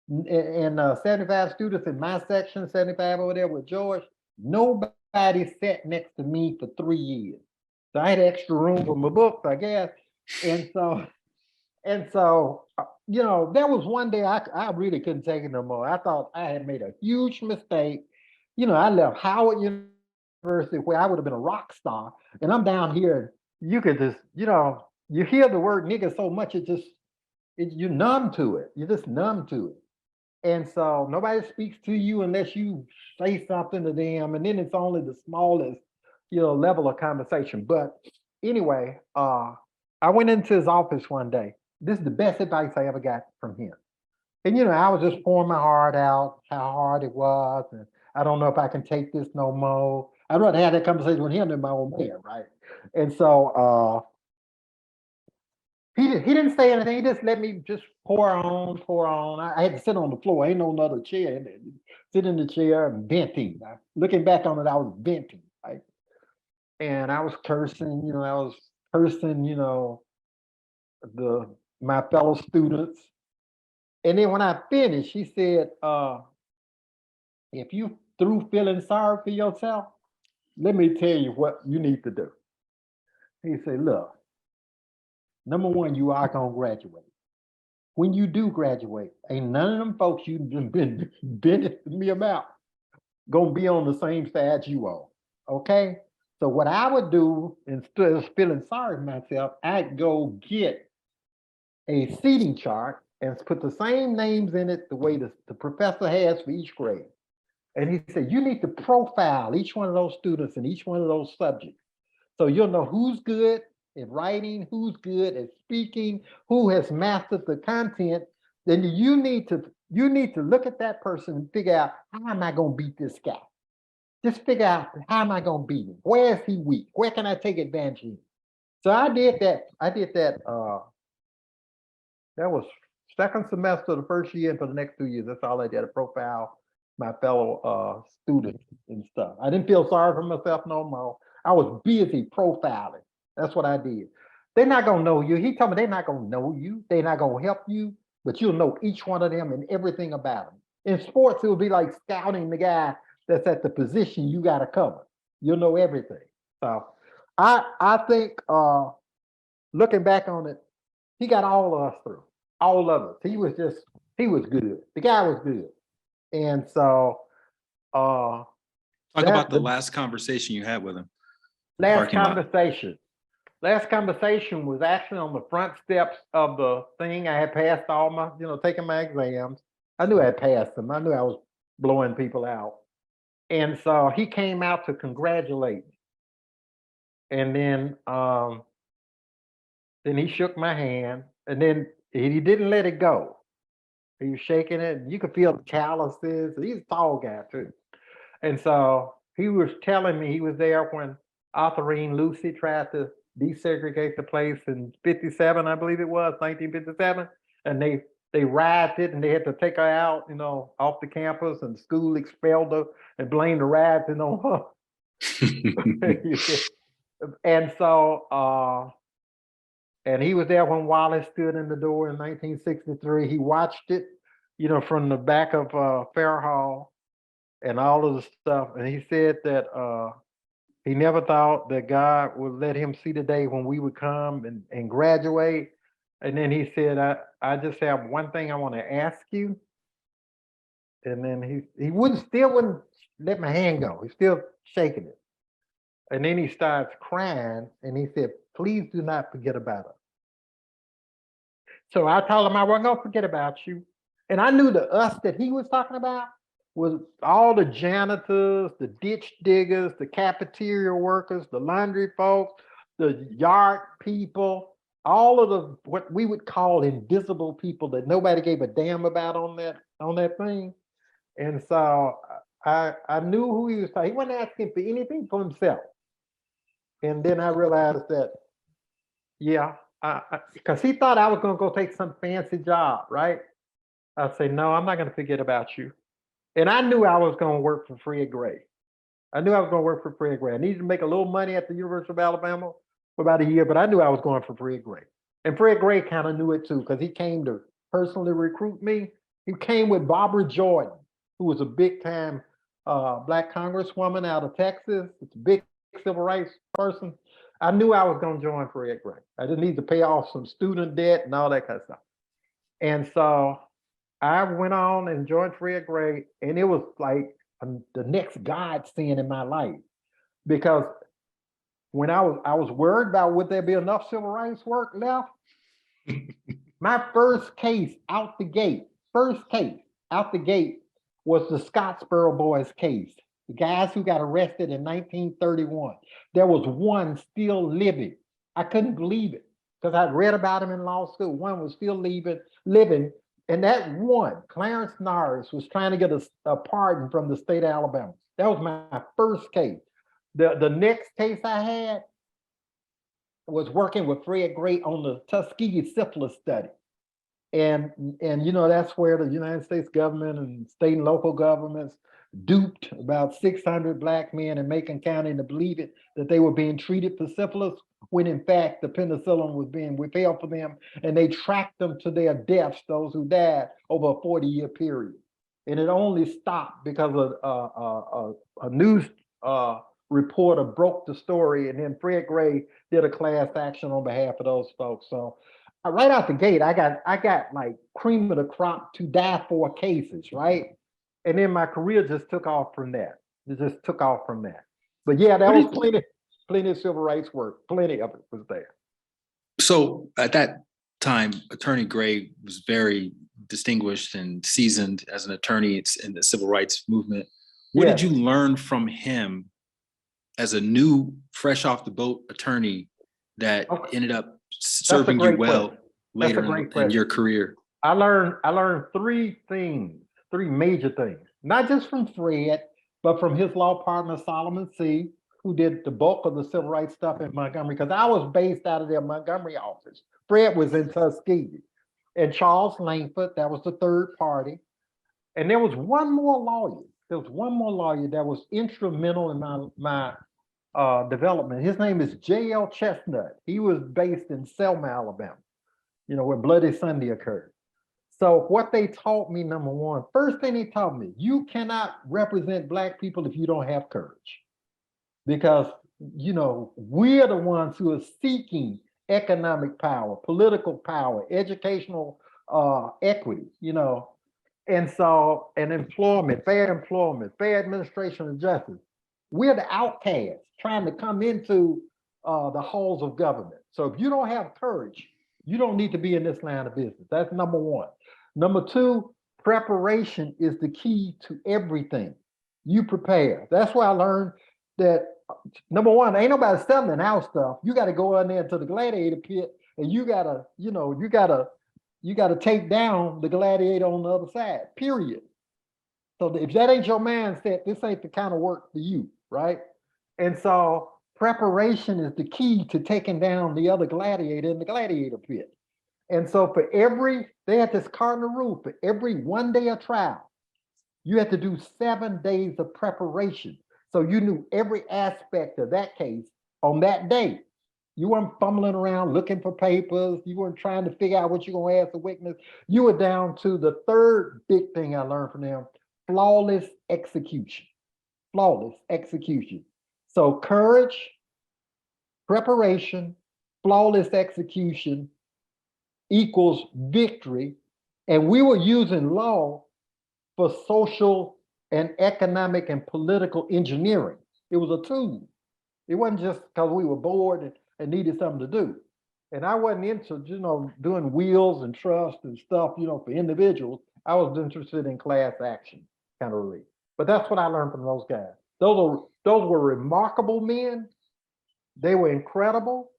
and 75 students in my section, 75 over there with George, nobody sat next to me for 3 years. So I had extra room for my books, I guess. And so, there was one day I really couldn't take it no more. I thought I had made a huge mistake. I left Howard University where I would have been a rock star. And I'm down here, you could just, you hear the word nigga so much, you're numb to it. You're just numb to it. And so nobody speaks to you unless you say something to them. And then it's only the smallest, level of conversation. But anyway, I went into his office one day. This is the best advice I ever got from him. And, I was just pouring my heart out, how hard it was. And I don't know if I can take this no more. I'd rather have that conversation with him than my own man, right? And so he didn't say anything. He just let me just pour on. I had to sit on the floor. Ain't no other chair. Sit in the chair and venting. Looking back on it, I was venting, right? and I was cursing, I was cursing, my fellow students. And then when I finished, he said, if you through feeling sorry for yourself, let me tell you what you need to do. He said, look, number one, you are gonna graduate. When you do graduate, ain't none of them folks you've been bending me about gonna be on the same side you are. Okay. So what I would do instead of feeling sorry for myself, I'd go get a seating chart and put the same names in it the way the professor has for each grade. And he said, you need to profile each one of those students in each one of those subjects. So you'll know who's good at writing, who's good at speaking, who has mastered the content. Then you need to look at that person and figure out, how am I going to beat this guy? Just figure out, how am I going to beat him? Where is he weak? Where can I take advantage of him? So I did that. That was second semester of the first year, and for the next 2 years, that's all I did, to profile my fellow students and stuff. I didn't feel sorry for myself no more. I was busy profiling. That's what I did. They're not gonna know you. He told me they're not gonna know you. They're not gonna help you, but you'll know each one of them and everything about them. In sports, it would be like scouting the guy that's at the position you got to cover. You'll know everything. So I think looking back on it, he got all of us through, all of us. He was good. The guy was good. And so Talk about the last conversation you had with him. Last conversation was actually on the front steps of the thing. I had passed all my, taking my exams. I knew I had passed them. I knew I was blowing people out. And so he came out to congratulate me. And then he shook my hand, and then he didn't let it go. He was shaking it, and you could feel the calluses. He's a tall guy too. And so he was telling me he was there when Arthurine Lucy tried to desegregate the place in 57, I believe it was, 1957. And they rioted and they had to take her out, off the campus, and school expelled her and blamed the rioting on her. And so, and he was there when Wallace stood in the door in 1963. He watched it, from the back of Fair Hall and all of the stuff. And he said that he never thought that God would let him see the day when we would come and graduate. And then he said, I just have one thing I want to ask you. And then he still wouldn't let my hand go. He's still shaking it. And then he starts crying and he said, please do not forget about us. So I told him I wasn't going to forget about you. And I knew the us that he was talking about was all the janitors, the ditch diggers, the cafeteria workers, the laundry folks, the yard people, all of the what we would call invisible people that nobody gave a damn about on that thing. And so I knew who he was talking. He wasn't asking for anything for himself. And then I realized that, yeah, because he thought I was going to go take some fancy job, right? I say, no, I'm not going to forget about you. And I knew I was going to work for Fred Gray. I needed to make a little money at the University of Alabama for about a year, but I knew I was going for Fred Gray. And Fred Gray kind of knew it too, because he came to personally recruit me. He came with Barbara Jordan, who was a big time Black Congresswoman out of Texas. It's a big civil rights person. I knew I was going to join Fred Gray. I just need to pay off some student debt and all that kind of stuff. And so I went on and joined Fred Gray, and it was like the next godsend in my life, because when I was worried about would there be enough civil rights work left. My first case out the gate was the Scottsboro boys case. The guys who got arrested in 1931. There was one still living. I couldn't believe it, because I'd read about him in law school. One was still living. And that one, Clarence Norris, was trying to get a pardon from the state of Alabama. That was my first case. The next case I had was working with Fred Gray on the Tuskegee syphilis study. And that's where the United States government and state and local governments duped about 600 black men in Macon County into believing that they were being treated for syphilis, when in fact the penicillin was being withheld for them, and they tracked them to their deaths, those who died over a 40-year period. And it only stopped because of a news reporter broke the story, and then Fred Gray did a class action on behalf of those folks. So right out the gate, I got like cream of the crop to die for cases, right? And then my career just took off from that. It just took off from that. But yeah, that was plenty of civil rights work. Plenty of it was there. So at that time, Attorney Gray was very distinguished and seasoned as an attorney in the civil rights movement. What did you learn from him as a new, fresh off the boat attorney that ended up serving you well later in your career? I learned three major things, not just from Fred, but from his law partner, Solomon C., who did the bulk of the civil rights stuff in Montgomery, because I was based out of their Montgomery office. Fred was in Tuskegee. And Charles Langford, that was the third party. And there was one more lawyer. There was one more lawyer that was instrumental in my development. His name is J.L. Chestnut. He was based in Selma, Alabama, where Bloody Sunday occurred. So what they taught me, number one, first thing they taught me, you cannot represent Black people if you don't have courage. Because, we're the ones who are seeking economic power, political power, educational equity, and so, and employment, fair administration of justice. We're the outcasts trying to come into the halls of government. So if you don't have courage, you don't need to be in this line of business. That's number one. Number two, preparation is the key to everything. You prepare. That's why I learned that, number one, ain't nobody selling our stuff. You got to go in there to the gladiator pit, and you gotta take down the gladiator on the other side, period. So if that ain't your mindset, this ain't the kind of work for you, right? And so preparation is the key to taking down the other gladiator in the gladiator pit. And so they had this cardinal rule, for every 1 day of trial, you had to do 7 days of preparation. So you knew every aspect of that case on that day. You weren't fumbling around looking for papers. You weren't trying to figure out what you're going to ask the witness. You were down to the third big thing I learned from them: flawless execution. Flawless execution. So courage, preparation, flawless execution equals victory. And we were using law for social and economic and political engineering. It was a tool. It wasn't just because we were bored and needed something to do. And I wasn't into, doing wills and trust and stuff, for individuals. I was interested in class action kind of relief. But that's what I learned from those guys. Those were remarkable men. They were incredible.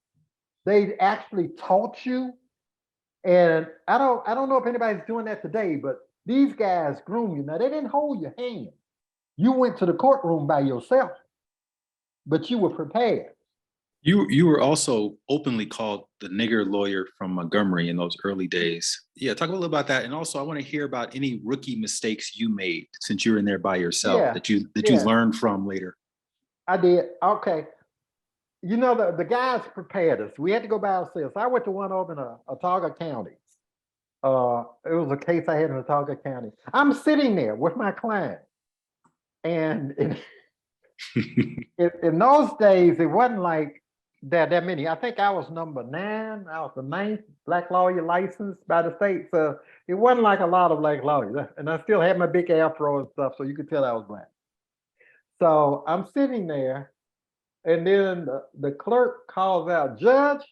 They actually taught you. And I don't know if anybody's doing that today, but these guys groom you. Now, they didn't hold your hand. You went to the courtroom by yourself, but you were prepared. You were also openly called the nigger lawyer from Montgomery in those early days. Yeah, talk a little about that. And also, I want to hear about any rookie mistakes you made since you were in there by yourself that you learned from later. I did. Okay. The guys prepared us. We had to go by ourselves. I went to one over in Autauga County. It was a case I had in Autauga County. I'm sitting there with my client. And in those days, it wasn't like that many. I think I was number 9. I was the 9th black lawyer licensed by the state. So it wasn't like a lot of black lawyers. And I still had my big afro and stuff, so you could tell I was black. So I'm sitting there, and then the clerk calls out, "Judge,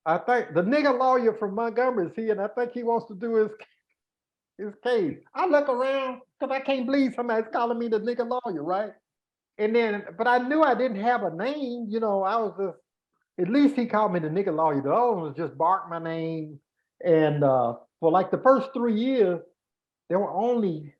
I think the nigger lawyer from Montgomery is here, and I think he wants to do his case." I look around because I can't believe somebody's calling me the nigger lawyer, right? And then, but I knew I didn't have a name. I was just, at least he called me the nigger lawyer. The other one was just bark my name. And for like the first 3 years, there were only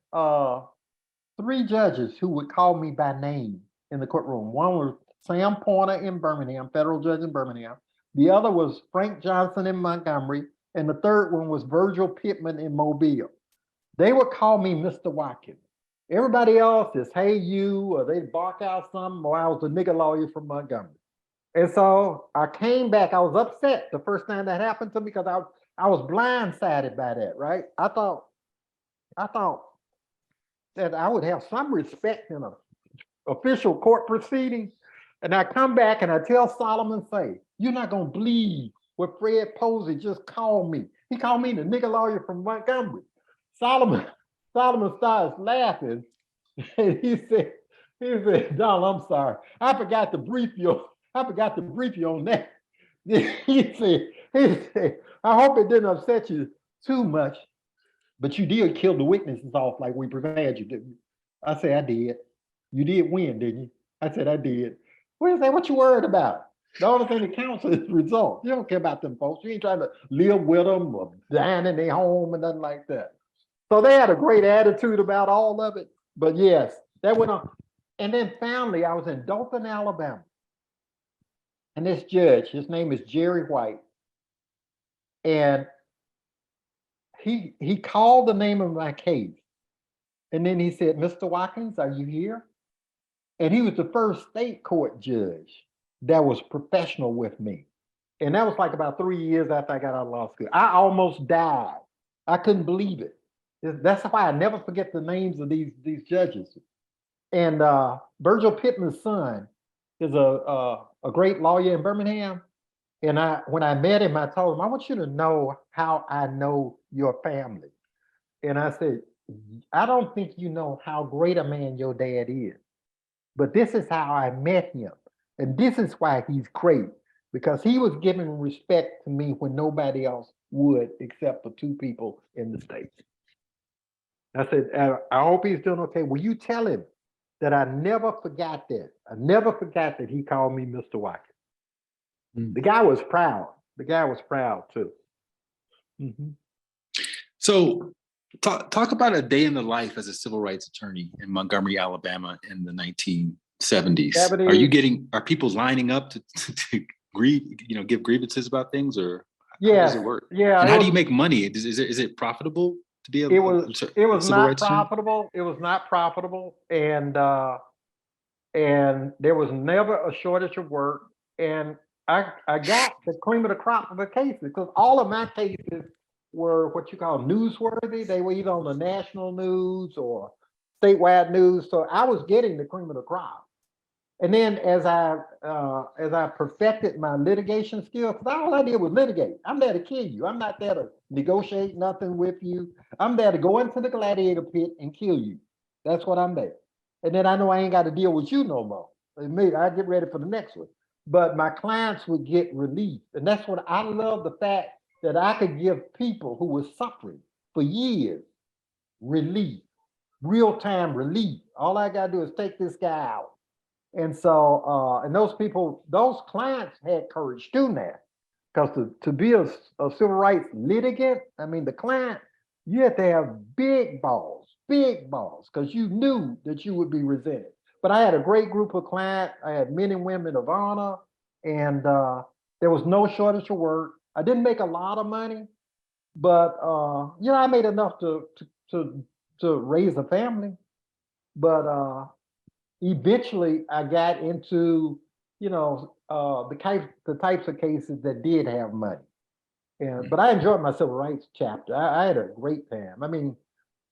3 judges who would call me by name in the courtroom. One was Sam Pointer in Birmingham, federal judge in Birmingham. The other was Frank Johnson in Montgomery. And the third one was Virgil Pittman in Mobile. They would call me Mr. Watkins. Everybody else is, hey, you, or they bark out something, or I was a nigga lawyer from Montgomery. And so I came back. I was upset the first time that happened to me because I was blindsided by that, right? I thought that I would have some respect in an official court proceeding. And I come back and I tell Solomon, say, you're not gonna believe what Fred Posey just called me. He called me the nigga lawyer from Montgomery. Solomon, Solomon starts laughing. And he said, Donald, I'm sorry. I forgot to brief you. I forgot to brief you on that. He said, I hope it didn't upset you too much, but you did kill the witnesses off like we prepared you, didn't you? I said, I did. You did win, didn't you? I said, I did. What is that? What you worried about? The only thing that counts is the result. You don't care about them folks. You ain't trying to live with them or dine in their home and nothing like that. So they had a great attitude about all of it. But yes, that went on. And then finally, I was in Dothan, Alabama. And this judge, his name is Jerry White. And he called the name of my case. And then he said, Mr. Watkins, are you here? And he was the first state court judge that was professional with me. And that was like about 3 years after I got out of law school. I almost died. I couldn't believe it. That's why I never forget the names of these judges. And Virgil Pittman's son is a great lawyer in Birmingham. And when I met him, I told him, I want you to know how I know your family. And I said, I don't think you know how great a man your dad is, but this is how I met him. And this is why he's great, because he was giving respect to me when nobody else would, except for two people in the state. I said, I hope he's doing okay. Will you tell him that I never forgot that? I never forgot that he called me Mr. Watkins. The guy was proud. The guy was proud too. Mm-hmm. So talk about a day in the life as a civil rights attorney in Montgomery, Alabama in the 1970s. Are people lining up to give grievances about things, or how does it work? Yeah. And how do you make money? Is it profitable to be a it was not profitable. Attorney? It was not profitable. And there was never a shortage of work. And I got the cream of the crop of the cases, because all of my cases were what you call newsworthy. They were either on the national news or statewide news. So I was getting the cream of the crop. And then as I perfected my litigation skills, because all I did was litigate. I'm there to kill you. I'm not there to negotiate nothing with you. I'm there to go into the gladiator pit and kill you. That's what I'm there. And then I know I ain't got to deal with you no more. Maybe I get ready for the next one. But my clients would get relief. And that's what I love, the fact that I could give people who were suffering for years relief, real-time relief. All I got to do is take this guy out. And so, and those clients had courage too now. Because to be a civil rights litigant, I mean, the client, you had to have big balls, because you knew that you would be resented. But I had a great group of clients. I had men and women of honor, and there was no shortage of work. I didn't make a lot of money, but I made enough to raise a family. But eventually, I got into the types of cases that did have money. But I enjoyed my civil rights chapter. I had a great time. I mean,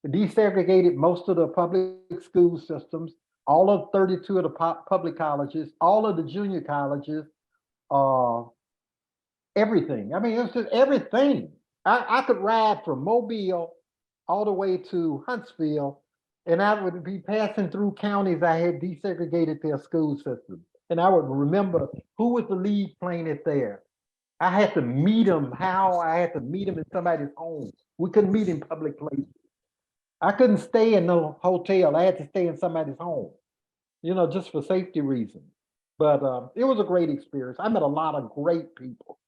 desegregated most of the public school systems, all of 32 of the public colleges, all of the junior colleges, everything. I mean, it was just everything. I could ride from Mobile all the way to Huntsville, and I would be passing through counties I had desegregated their school system. And I would remember who was the lead plaintiff there. I had to meet him, I had to meet him in somebody's home. We couldn't meet in public places. I couldn't stay in no hotel. I had to stay in somebody's home, just for safety reasons. But it was a great experience. I met a lot of great people,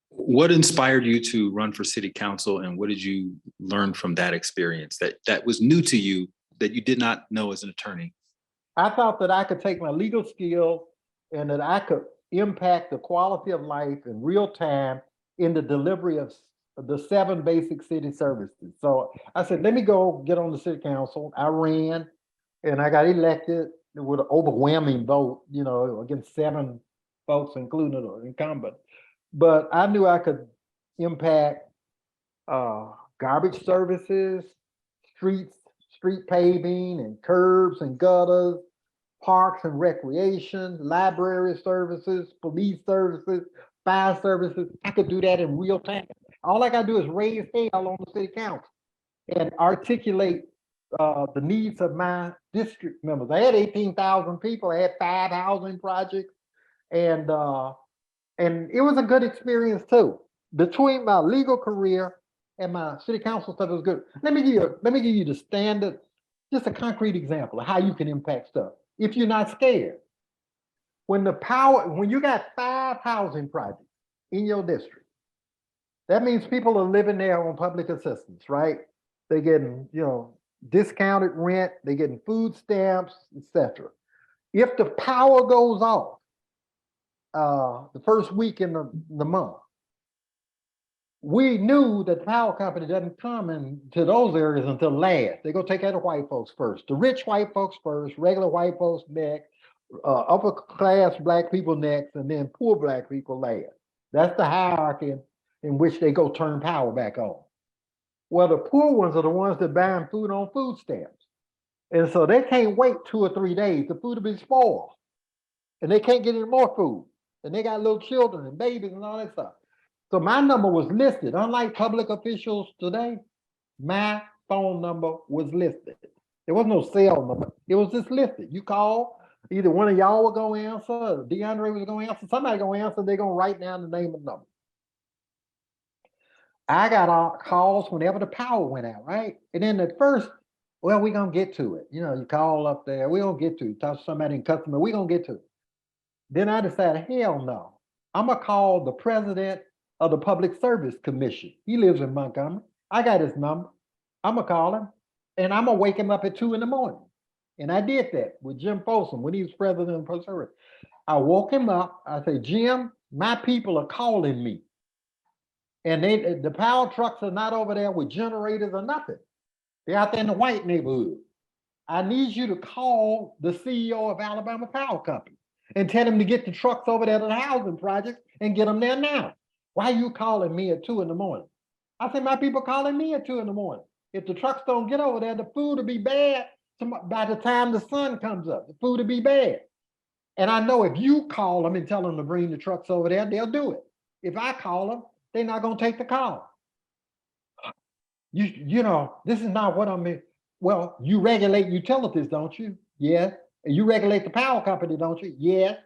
What inspired you to run for city council, and what did you learn from that experience that was new to you, that you did not know as an attorney? I thought that I could take my legal skill and that I could impact the quality of life in real time in the delivery of the 7 basic city services. So I said, let me go get on the city council. I ran and I got elected with an overwhelming vote, against 7 folks, including an incumbent. But I knew I could impact garbage services, streets, street paving and curbs and gutters, parks and recreation, library services, police services, fire services. I could do that in real time. All I gotta do is raise hell on the city council and articulate the needs of my district members. I had 18,000 people. I had 5 housing projects, and it was a good experience too. Between my legal career and my city council stuff, it was good. Let me give you the standard, just a concrete example of how you can impact stuff if you're not scared. When you got 5 housing projects in your district, that means people are living there on public assistance, right? They're getting, discounted rent, they're getting food stamps, etc. If the power goes off the first week in the month, we knew that the power company doesn't come into those areas until last. They go take care of white folks first. The rich white folks first, regular white folks next, upper class black people next, and then poor black people last. That's the hierarchy in which they go turn power back on. Well, the poor ones are the ones that buying food on food stamps. And so they can't wait 2 or 3 days. The food will be spoiled. And they can't get any more food. And they got little children and babies and all that stuff. So my number was listed. Unlike public officials today, my phone number was listed. There was no cell number. It was just listed. You call, either one of y'all will go answer, or DeAndre was going to answer, somebody going to answer, they're going to write down the name and number. I got calls whenever the power went out, right? And then at first, well, we're going to get to it. You call up there, we're going to get to it. Talk to somebody in customer, we're going to get to it. Then I decided, hell no. I'm going to call the president of the Public Service Commission. He lives in Montgomery. I got his number. I'm going to call him, and I'm going to wake him up at 2 in the morning. And I did that with Jim Folsom when he was president of the Public Service. I woke him up. I said, Jim, my people are calling me. And the power trucks are not over there with generators or nothing. They're out there in the white neighborhood. I need you to call the CEO of Alabama Power Company and tell him to get the trucks over there to the housing projects and get them there now. Why are you calling me at 2 in the morning? I said, my people calling me at 2 in the morning. If the trucks don't get over there, the food will be bad by the time the sun comes up. The food will be bad. And I know if you call them and tell them to bring the trucks over there, they'll do it. If I call them, they're not going to take the call. This is not what I mean. Well, you regulate utilities, don't you? Yes. And you regulate the power company, don't you? Yes.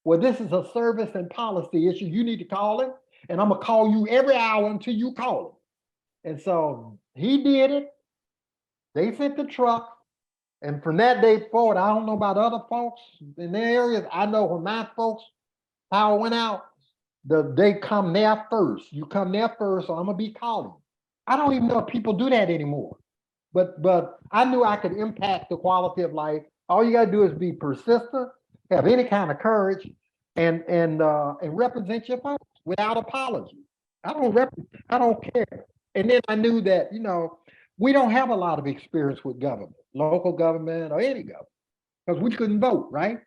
Well, this is a service and policy issue. You need to call it. And I'm going to call you every hour until you call it. And so he did it. They sent the truck. And from that day forward, I don't know about other folks in their areas. I know when my folks' power went out, they come there first. You come there first, so I'm going to be calling. I don't even know if people do that anymore. But I knew I could impact the quality of life. All you got to do is be persistent, have any kind of courage, and represent your folks without apology. I don't care. And then I knew that, we don't have a lot of experience with government, local government or any government, because we couldn't vote, right?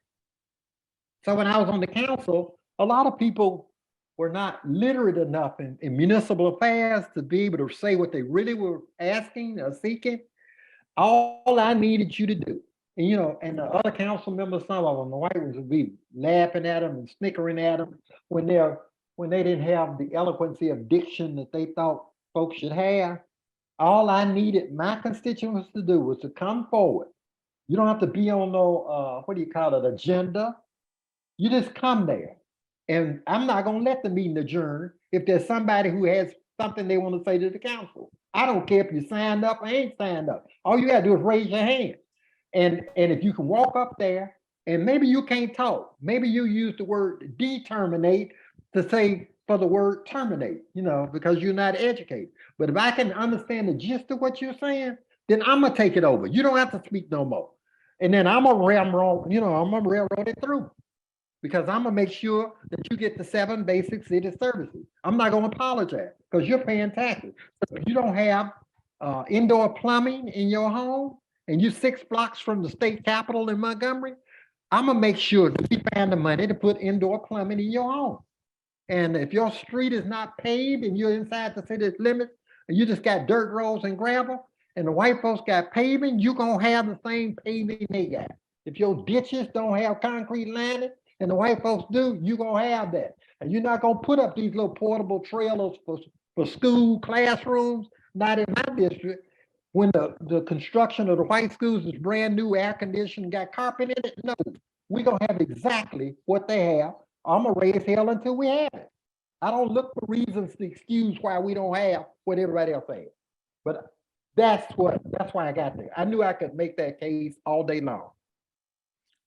So when I was on the council, a lot of people were not literate enough in municipal affairs to be able to say what they really were asking or seeking. All I needed you to do, and the other council members, some of them, the white ones, would be laughing at them and snickering at them when they didn't have the eloquency of diction that they thought folks should have. All I needed my constituents to do was to come forward. You don't have to be on no, agenda. You just come there. And I'm not going to let the meeting adjourn if there's somebody who has something they want to say to the council. I don't care if you signed up or ain't signed up. All you got to do is raise your hand. And if you can walk up there, and maybe you can't talk, maybe you use the word determinate to say for the word terminate, because you're not educated. But if I can understand the gist of what you're saying, then I'm going to take it over. You don't have to speak no more. And then I'm going to railroad it through. because I'm gonna make sure that you get the 7 basic city services. I'm not gonna apologize because you're paying taxes. So if you don't have indoor plumbing in your home and you're 6 blocks from the state capitol in Montgomery, I'm gonna make sure that we find the money to put indoor plumbing in your home. And if your street is not paved and you're inside the city limits, and you just got dirt roads and gravel, and the white folks got paving, you're gonna have the same paving they got. If your ditches don't have concrete lining and the white folks do, you're gonna have that. And you're not gonna put up these little portable trailers for school classrooms, not in my district. When the construction of the white schools is brand new, air conditioned, got carpet in it, no, we're gonna have exactly what they have. I'm gonna raise hell until we have it. I don't look for reasons to excuse why we don't have what everybody else has. But that's why I got there. I knew I could make that case all day long.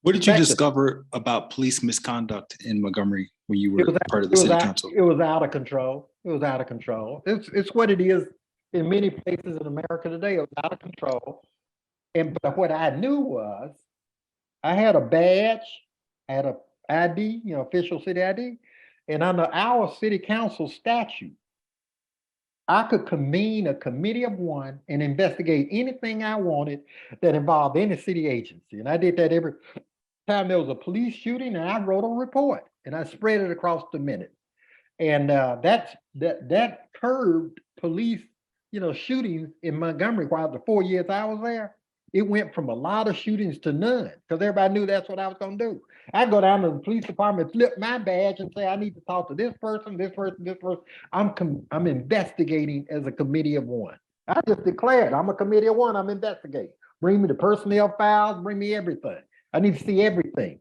What did you Back to- discover about police misconduct in Montgomery when you were part of the It was city out- council? It was out of control. It was out of control. It's what it is in many places in America today. It was out of control. But what I knew was I had a badge, I had a ID, official city ID, and under our city council statute, I could convene a committee of one and investigate anything I wanted that involved any city agency. And I did that every time there was a police shooting, and I wrote a report and I spread it across the minute. And that curbed police, shootings in Montgomery while the 4 years I was there. It went from a lot of shootings to none because everybody knew that's what I was going to do. I go down to the police department, flip my badge, and say I need to talk to this person, this person, this person. I'm investigating as a committee of one. I just declared I'm a committee of one. I'm investigating. Bring me the personnel files. Bring me everything. I need to see everything.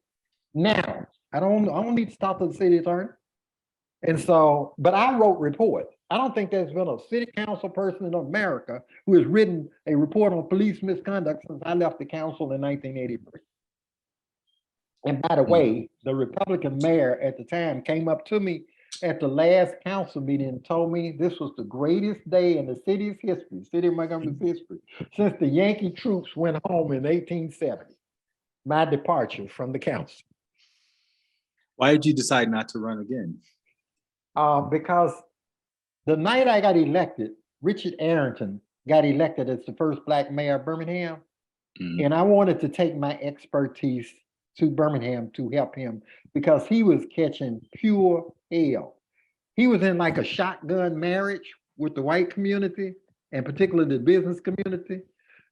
Now I don't need to talk to the city attorney. And so, but I wrote reports. I don't think there's been a city council person in America who has written a report on police misconduct since I left the council in 1983. And by the way, the Republican mayor at the time came up to me at the last council meeting and told me this was the greatest day in the city's history, city of Montgomery's history, since the Yankee troops went home in 1870. My departure from the council. Why did you decide not to run again? Because the night I got elected, Richard Arrington got elected as the first Black mayor of Birmingham. Mhm. And I wanted to take my expertise to Birmingham to help him because he was catching pure hell. He was in like a shotgun marriage with the white community and particularly the business community.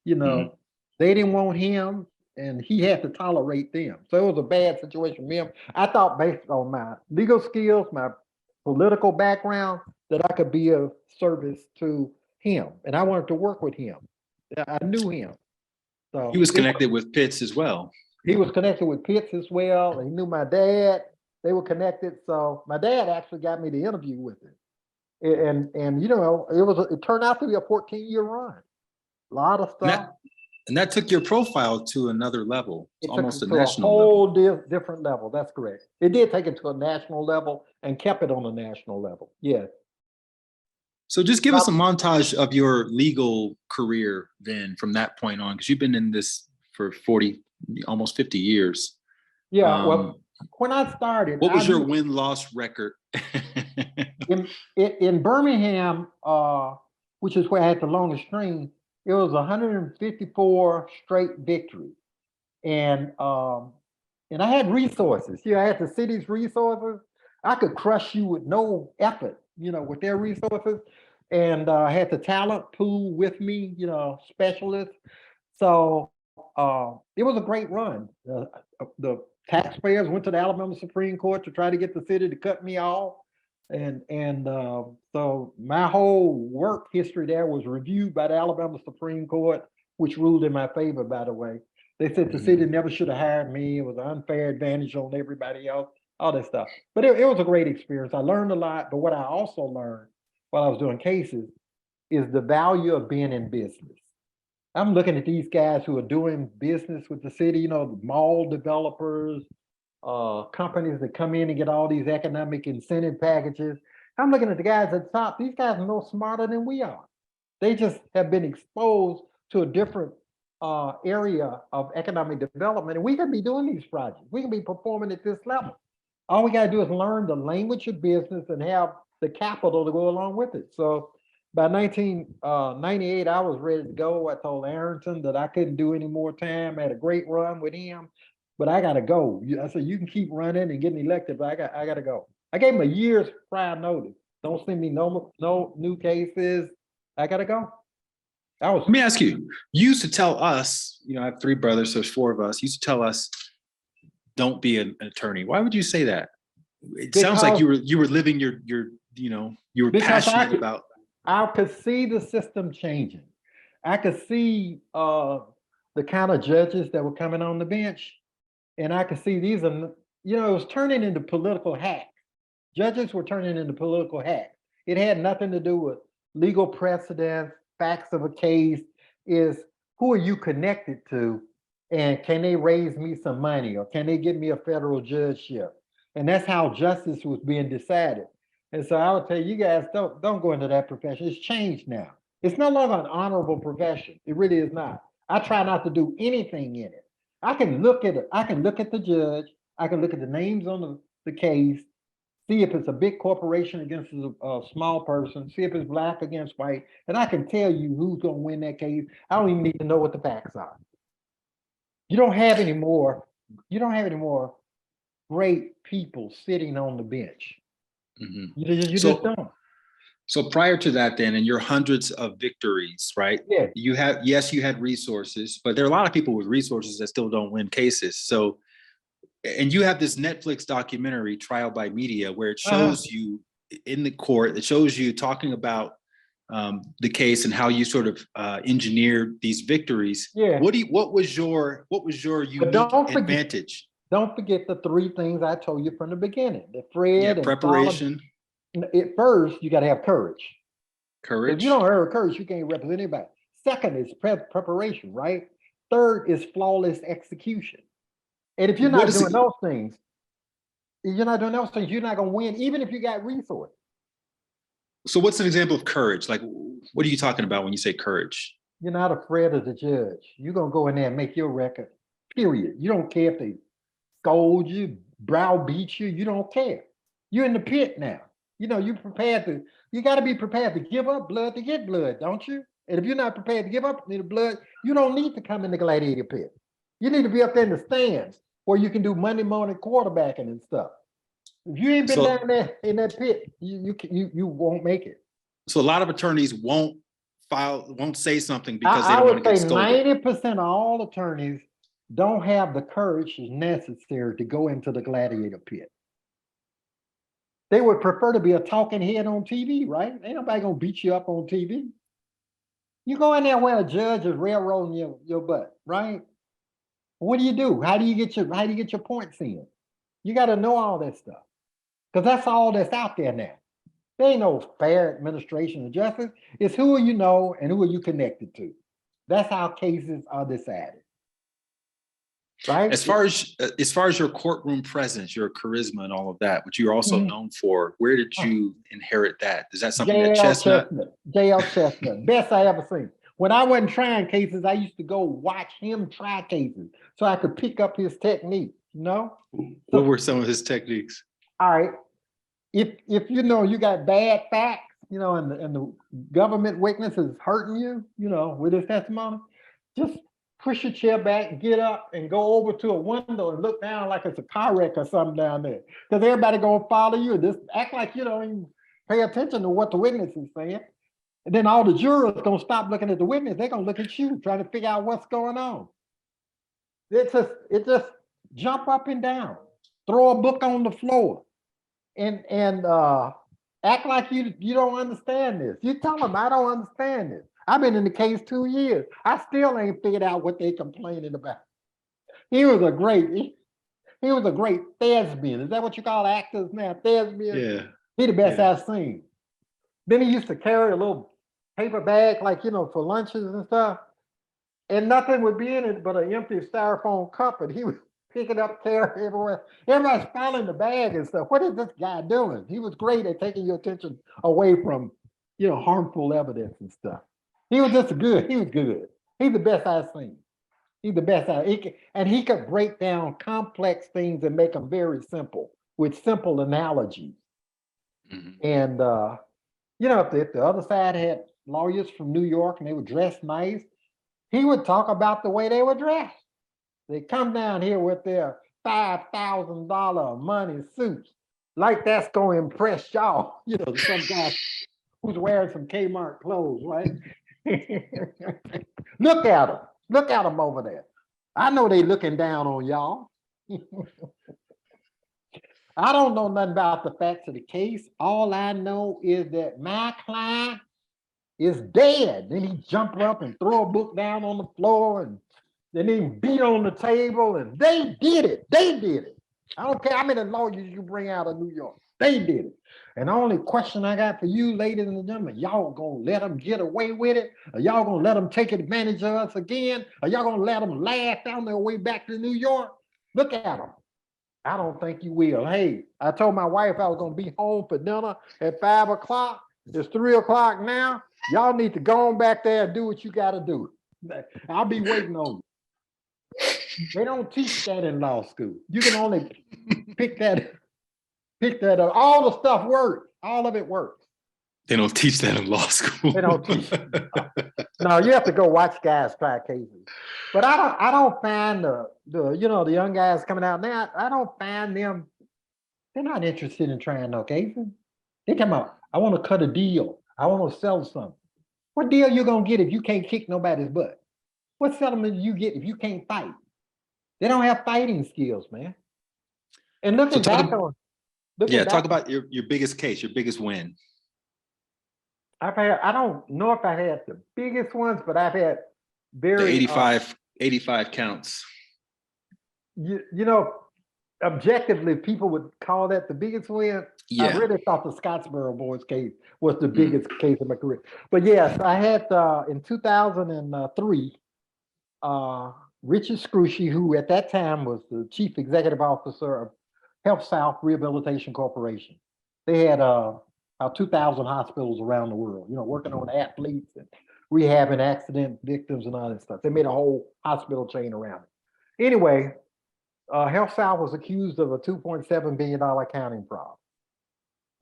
They didn't want him and he had to tolerate them. So it was a bad situation for him. I thought based on my legal skills, my political background, that I could be of service to him. And I wanted to work with him. I knew him. So He was connected with Pitts as well. He was connected with Pitts as well. He knew my dad. They were connected. So my dad actually got me the interview with him. And it turned out to be a 14-year run. A lot of stuff. And that took your profile to another level. It's almost a national whole level. Different level. That's correct. It did take it to a national level and kept it on a national level. Yes. So just give us a montage of your legal career then from that point on, because you've been in this for 40, almost 50 years. Yeah. Well, when I started, what was your win-loss record? in Birmingham, which is where I had the longest string, it was 154 straight victories. And I had resources. I had the city's resources. I could crush you with no effort, with their resources. And I had the talent pool with me, specialists. So it was a great run. The taxpayers went to the Alabama Supreme Court to try to get the city to cut me off. And so my whole work history there was reviewed by the Alabama Supreme Court, which ruled in my favor, by the way. They said the city never should have hired me. It was an unfair advantage on everybody else, all that stuff. But it was a great experience. I learned a lot. But what I also learned while I was doing cases is the value of being in business. I'm looking at these guys who are doing business with the city, the mall developers, companies that come in and get all these economic incentive packages. I'm looking at the guys at the top. These guys are no smarter than we are. They just have been exposed to a different area of economic development. And we can be doing these projects. We can be performing at this level. All we gotta do is learn the language of business and have the capital to go along with it. So by 1998, I was ready to go. I told Arrington that I couldn't do any more time. I had a great run with him, but I gotta go. I said, you can keep running and getting elected, but I gotta go. I gave him a year's prior notice. Don't send me no new cases. I gotta go. I was Let me ask you, you used to tell us, I have three brothers, so there's four of us. You used to tell us, don't be an attorney. Why would you say that? It sounds like because you were living you were because passionate about. I could see the system changing. I could see the kind of judges that were coming on the bench, and I could see these are, it was turning into political hacks. Judges were turning into political hacks. It had nothing to do with legal precedents, facts of a case. Is who are you connected to, and can they raise me some money, or can they get me a federal judgeship? And that's how justice was being decided. And so I would tell you guys, don't go into that profession. It's changed now. It's no longer an honorable profession. It really is not. I try not to do anything in it. I can look at it. I can look at the judge. I can look at the names on the case, see if it's a big corporation against a small person, see if it's black against white, and I can tell you who's going to win that case. I don't even need to know what the facts are. You don't have any more. You don't have any more great people sitting on the bench. Mhm. You So just don't. So prior to that, then, and your hundreds of victories, right? Yeah. You had resources, but there are a lot of people with resources that still don't win cases. So, and you have this Netflix documentary, Trial by Media, where it shows you in the court, it shows you talking about the case and how you sort of engineered these victories. Yeah. What was your But unique advantage? don't forget the three things I told you from the beginning. The Fred Yeah, and preparation, Solomon. At first, you got to have courage. If you courage. don't have courage, you can't represent anybody. Second is preparation, right? Third is flawless execution. And if you're What not is doing it? those things, you're not going to win, even if you got resources. So what's an example of courage? Like, what are you talking about when you say courage? You're not afraid of the judge. You're going to go in there and make your record, period. You don't care if they scold you, browbeat you. You don't care. You're in the pit now. You got to be prepared to give up blood to get blood, don't you? And if you're not prepared to give up the blood, you don't need to come in the gladiator pit. You need to be up there in the stands where you can do Monday morning quarterbacking and stuff. If you ain't been So, down there in that pit, you won't make it. so a lot of attorneys won't say something because they I don't want would to get say scolded. 90% of all attorneys don't have the courage necessary to go into the gladiator pit. They would prefer to be a talking head on TV, right? Ain't nobody gonna beat you up on TV. You go in there where a judge is railroading your butt, right? What do? How do you get your points in? You got to know all that stuff, because that's all that's out there now. There ain't no fair administration of justice. It's who you know and who are you connected to. That's how cases are decided, right? As far as your courtroom presence, your charisma, and all of that, which you're also known for, where did you inherit that? Is that something that Chestnut? JL Chestnut, best I ever seen. When I wasn't trying cases, I used to go watch him try cases so I could pick up his technique. What were some of his techniques? All right, if you got bad facts, and the government witness is hurting you, with his testimony, just push your chair back, get up, and go over to a window and look down like it's a car wreck or something down there. Because everybody gonna follow you. Just act like you don't even pay attention to what the witness is saying. And then all the jurors gonna stop looking at the witness. They're gonna look at you, trying to figure out what's going on. It just jump up and down, throw a book on the floor, and act like you don't understand this. You tell them I don't understand this. I've been in the case 2 years. I still ain't figured out what they complaining about. He was a great thespian. Is that what you call actors now? Thespian? Yeah. He the best I've seen. Then he used to carry a little paper bag, like, for lunches and stuff. And nothing would be in it but an empty styrofoam cup. And he would pick it up, carry it everywhere. Everybody's filing the bag and stuff. What is this guy doing? He was great at taking your attention away from, harmful evidence and stuff. He was good. He was good. He's the best I've seen. He's the best. And he could break down complex things and make them very simple. with simple analogies. Mhm. And if the other side had lawyers from New York and they were dressed nice, he would talk about the way they were dressed. They come down here with their $5,000 money suits, like that's gonna impress y'all. Some guy who's wearing some Kmart clothes, right? Look at them. Look at them over there. I know they looking down on y'all. I don't know nothing about the facts of the case. All I know is that my client is dead. Then he jumped up and threw a book down on the floor, and then he beat on the table, and they did it. They did it. I don't care how many lawyers you bring out of New York. They did it. And the only question I got for you, ladies and gentlemen, y'all gonna let them get away with it? Are y'all gonna let them take advantage of us again? Are y'all gonna let them laugh on their way back to New York? Look at them. I don't think you will. Hey, I told my wife I was gonna be home for dinner at 5 o'clock. It's 3 o'clock now. Y'all need to go on back there and do what you gotta do. I'll be waiting on you. They don't teach that in law school. You can only pick that up. All the stuff works. All of it works. They don't teach that in law school. They don't teach. No, you have to go watch guys try cases. But I don't find the young guys coming out now. I don't find them. They're not interested in trying no cases. They come out. I want to cut a deal. I want to sell something. What deal you gonna get if you can't kick nobody's butt? What settlement do you get if you can't fight? They don't have fighting skills, man. And looking back on, talk about your biggest case, your biggest win. I don't know if I had the biggest ones, but I've had very The 85 counts. Objectively, people would call that the biggest win. Yeah. I really thought the Scottsboro boys case was the biggest case of my career. But yes, I had in 2003, Richard Scrushy, who at that time was the chief executive officer of Health South Rehabilitation Corporation. They had about 2,000 hospitals around the world, working on athletes and rehabbing accident victims and all that stuff. They made a whole hospital chain around it. Anyway, Health South was accused of a $2.7 billion accounting fraud.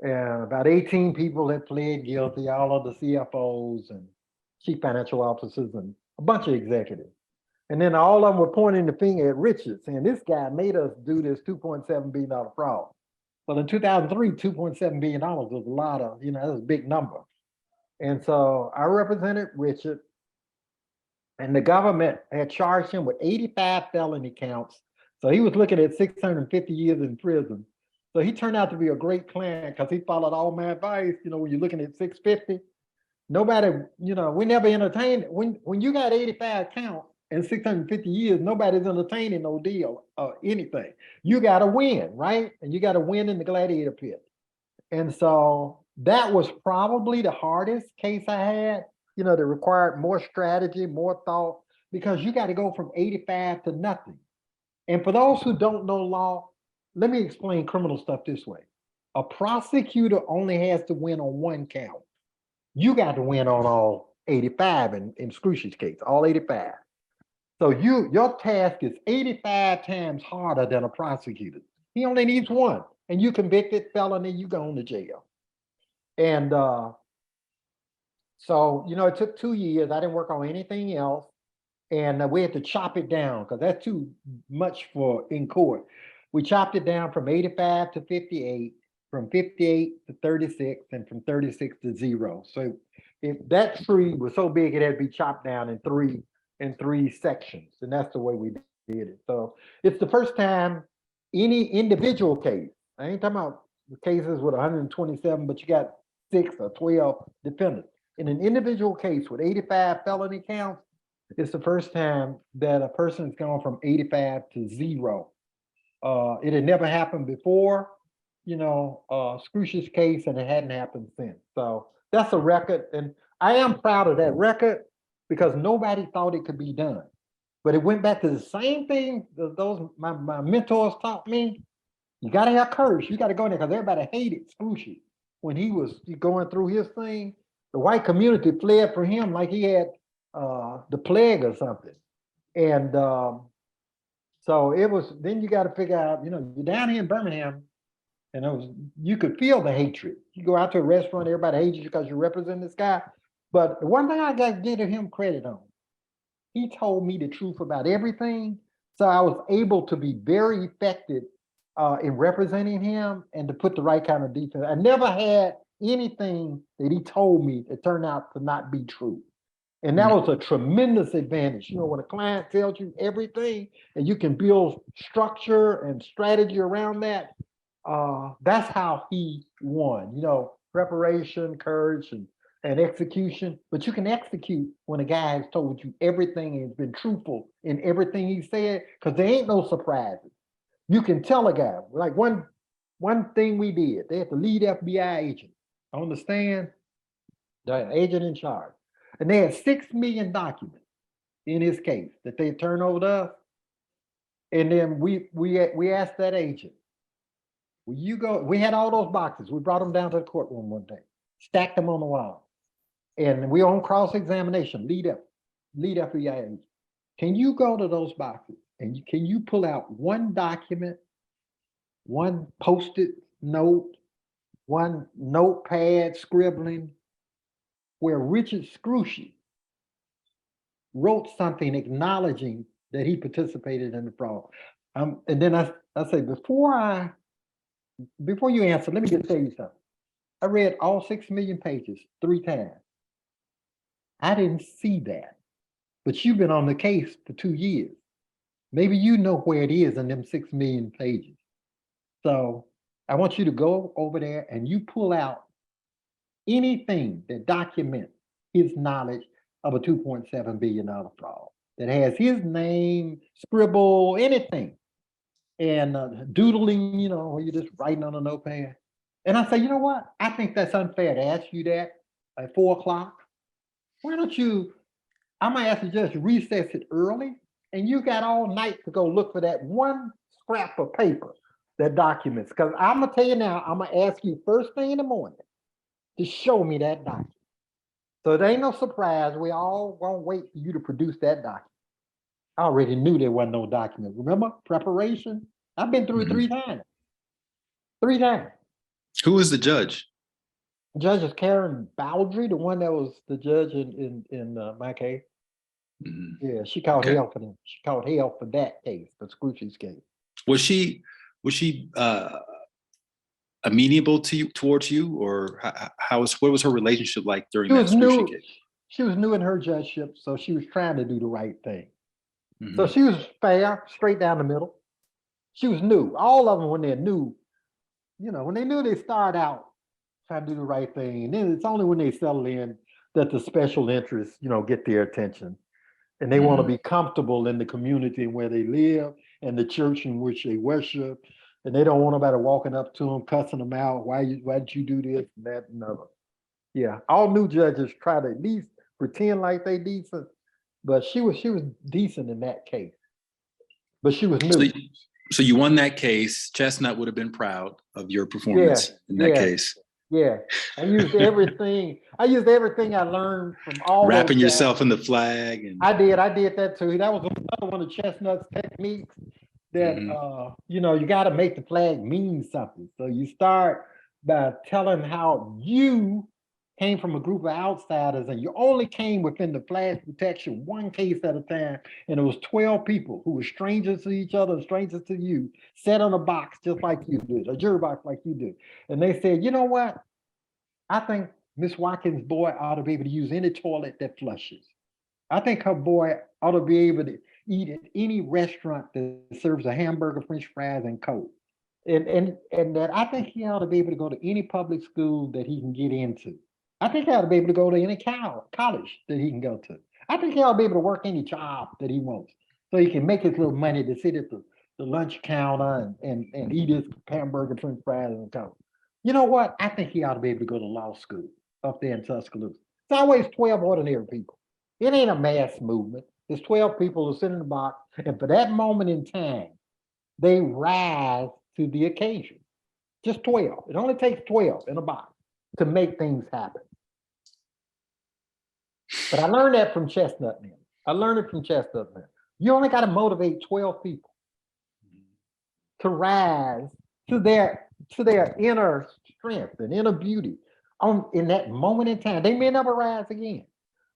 And about 18 people had pled guilty, all of the CFOs and chief financial officers and a bunch of executives. And then all of them were pointing the finger at Richard, saying this guy made us do this $2.7 billion fraud. Well, in 2003, $2.7 billion was a lot of, that was a big number. And so I represented Richard, and the government had charged him with 85 felony counts. So he was looking at 650 years in prison. So he turned out to be a great client because he followed all my advice. When you're looking at 650, nobody, we never entertained it. When you got 85 counts and 650 years, nobody's entertaining no deal or anything. You got to win, right? And you got to win in the gladiator pit. And so that was probably the hardest case I had, that required more strategy, more thought, because you got to go from 85 to nothing. And for those who don't know law, let me explain criminal stuff this way. A prosecutor only has to win on one count. You got to win on all 85 in Scrushy's case, all 85. So your task is 85 times harder than a prosecutor. He only needs one, and you convicted felony, you go to jail. And so, it took 2 years. I didn't work on anything else. And we had to chop it down because that's too much for in court. We chopped it down from 85 to 58, from 58 to 36, and from 36 to 0. So if that tree was so big, it had to be chopped down in three sections. And that's the way we did it. So it's the first time any individual case, I ain't talking about the cases with 127, but you got 6 or 12 defendants. In an individual case with 85 felony counts, it's the first time that a person's gone from 85 to 0. It had never happened before, Scrushy's case, and it hadn't happened since. So that's a record. And I am proud of that record because nobody thought it could be done. But it went back to the same thing that my mentors taught me. You got to have courage. You got to go in there because everybody hated Scrushy when he was going through his thing. The white community fled for him like he had the plague or something. And so it was, then you got to figure out, you're down here in Birmingham, And you could feel the hatred. You go out to a restaurant, everybody hates you because you represent this guy. But the one thing I got to give him credit on, he told me the truth about everything. So I was able to be very effective in representing him and to put the right kind of defense. I never had anything that he told me that turned out to not be true. And that was a tremendous advantage. You know, when a client tells you everything and you can build structure and strategy around that, that's how he won. You know, preparation, courage, and execution. But you can execute when a guy has told you everything and has been truthful in everything he said, because there ain't no surprises. You can tell a guy, like one thing we did, they had the lead FBI agent on the stand, the agent in charge. And they had 6 million documents in his case that they turned over to us. And then we asked that agent, will you go? We had all those boxes. We brought them down to the courtroom one day, stacked them on the wall. And we on cross-examination, lead FBI agent. Can you go to those boxes and can you pull out one document, one post-it note, one notepad scribbling where Richard Scrushy wrote something acknowledging that he participated in the fraud? And then I say, before you answer, let me just tell you something. I read all 6 million pages 3 times. I didn't see that, but you've been on the case for 2 years. Maybe you know where it is in them 6 million pages. So I want you to go over there and you pull out anything that documents his knowledge of a $2.7 billion fraud that has his name, scribble, anything, and doodling, you know, you're just writing on a notepad. And I say, you know what? I think that's unfair to ask you that at 4 o'clock. Why don't you, I might ask the judge to recess it early, and you got all night to go look for that one scrap of paper that documents. Because I'm going to tell you now, I'm going to ask you first thing in the morning to show me that document. So it ain't no surprise. We all won't wait for you to produce that document. I already knew there wasn't no document. Remember preparation? I've been through it 3 times. 3 times. Who was the judge? Judge is Karen Baldry, the one that was the judge in my case. Yeah, she called hell for them. She called hell for that case, for Scrooge's case. Was she amenable to you, towards you, or what was her relationship like during that Scrooge case? She was new in her judgeship, so she was trying to do the right thing. So she was fair, straight down the middle. She was new. All of them, when they're new, you know, when they knew they start out trying to do the right thing, and then it's only when they settle in that the special interests, you know, get their attention. And they want to be comfortable in the community where they live and the church in which they worship. And they don't want nobody walking up to them, cussing them out. Why did you do this and that and other? Yeah, all new judges try to at least pretend like they decent, but she was decent in that case. But she was new. So you won that case. Chestnut would have been proud of your performance in that case. Yeah, I used everything. I learned from all wrapping yourself in the flag. And I did that too. That was another one of Chestnut's techniques. That you know, you got to make the flag mean something. So you start by telling how you came from a group of outsiders and you only came within the flag protection one case at a time. And it was 12 people who were strangers to each other, strangers to you, sat on a box just like you did, a jury box like you do. And they said, you know what? I think Miss Watkins' boy ought to be able to use any toilet that flushes. I think her boy ought to be able to eat at any restaurant that serves a hamburger, French fries, and Coke. And that I think he ought to be able to go to any public school that he can get into. I think he ought to be able to go to any college that he can go to. I think he ought to be able to work any job that he wants, so he can make his little money to sit at the lunch counter and eat his hamburger, French fries, and Coke. You know what? I think he ought to be able to go to law school up there in Tuscaloosa. It's always 12 ordinary people. It ain't a mass movement. There's 12 people who sit in the box, and for that moment in time, they rise to the occasion. Just 12. It only takes 12 in a box to make things happen. But I learned that from Chestnut Man. You only got to motivate 12 people to rise to their to their inner strength and inner beauty in that moment in time. They may never rise again.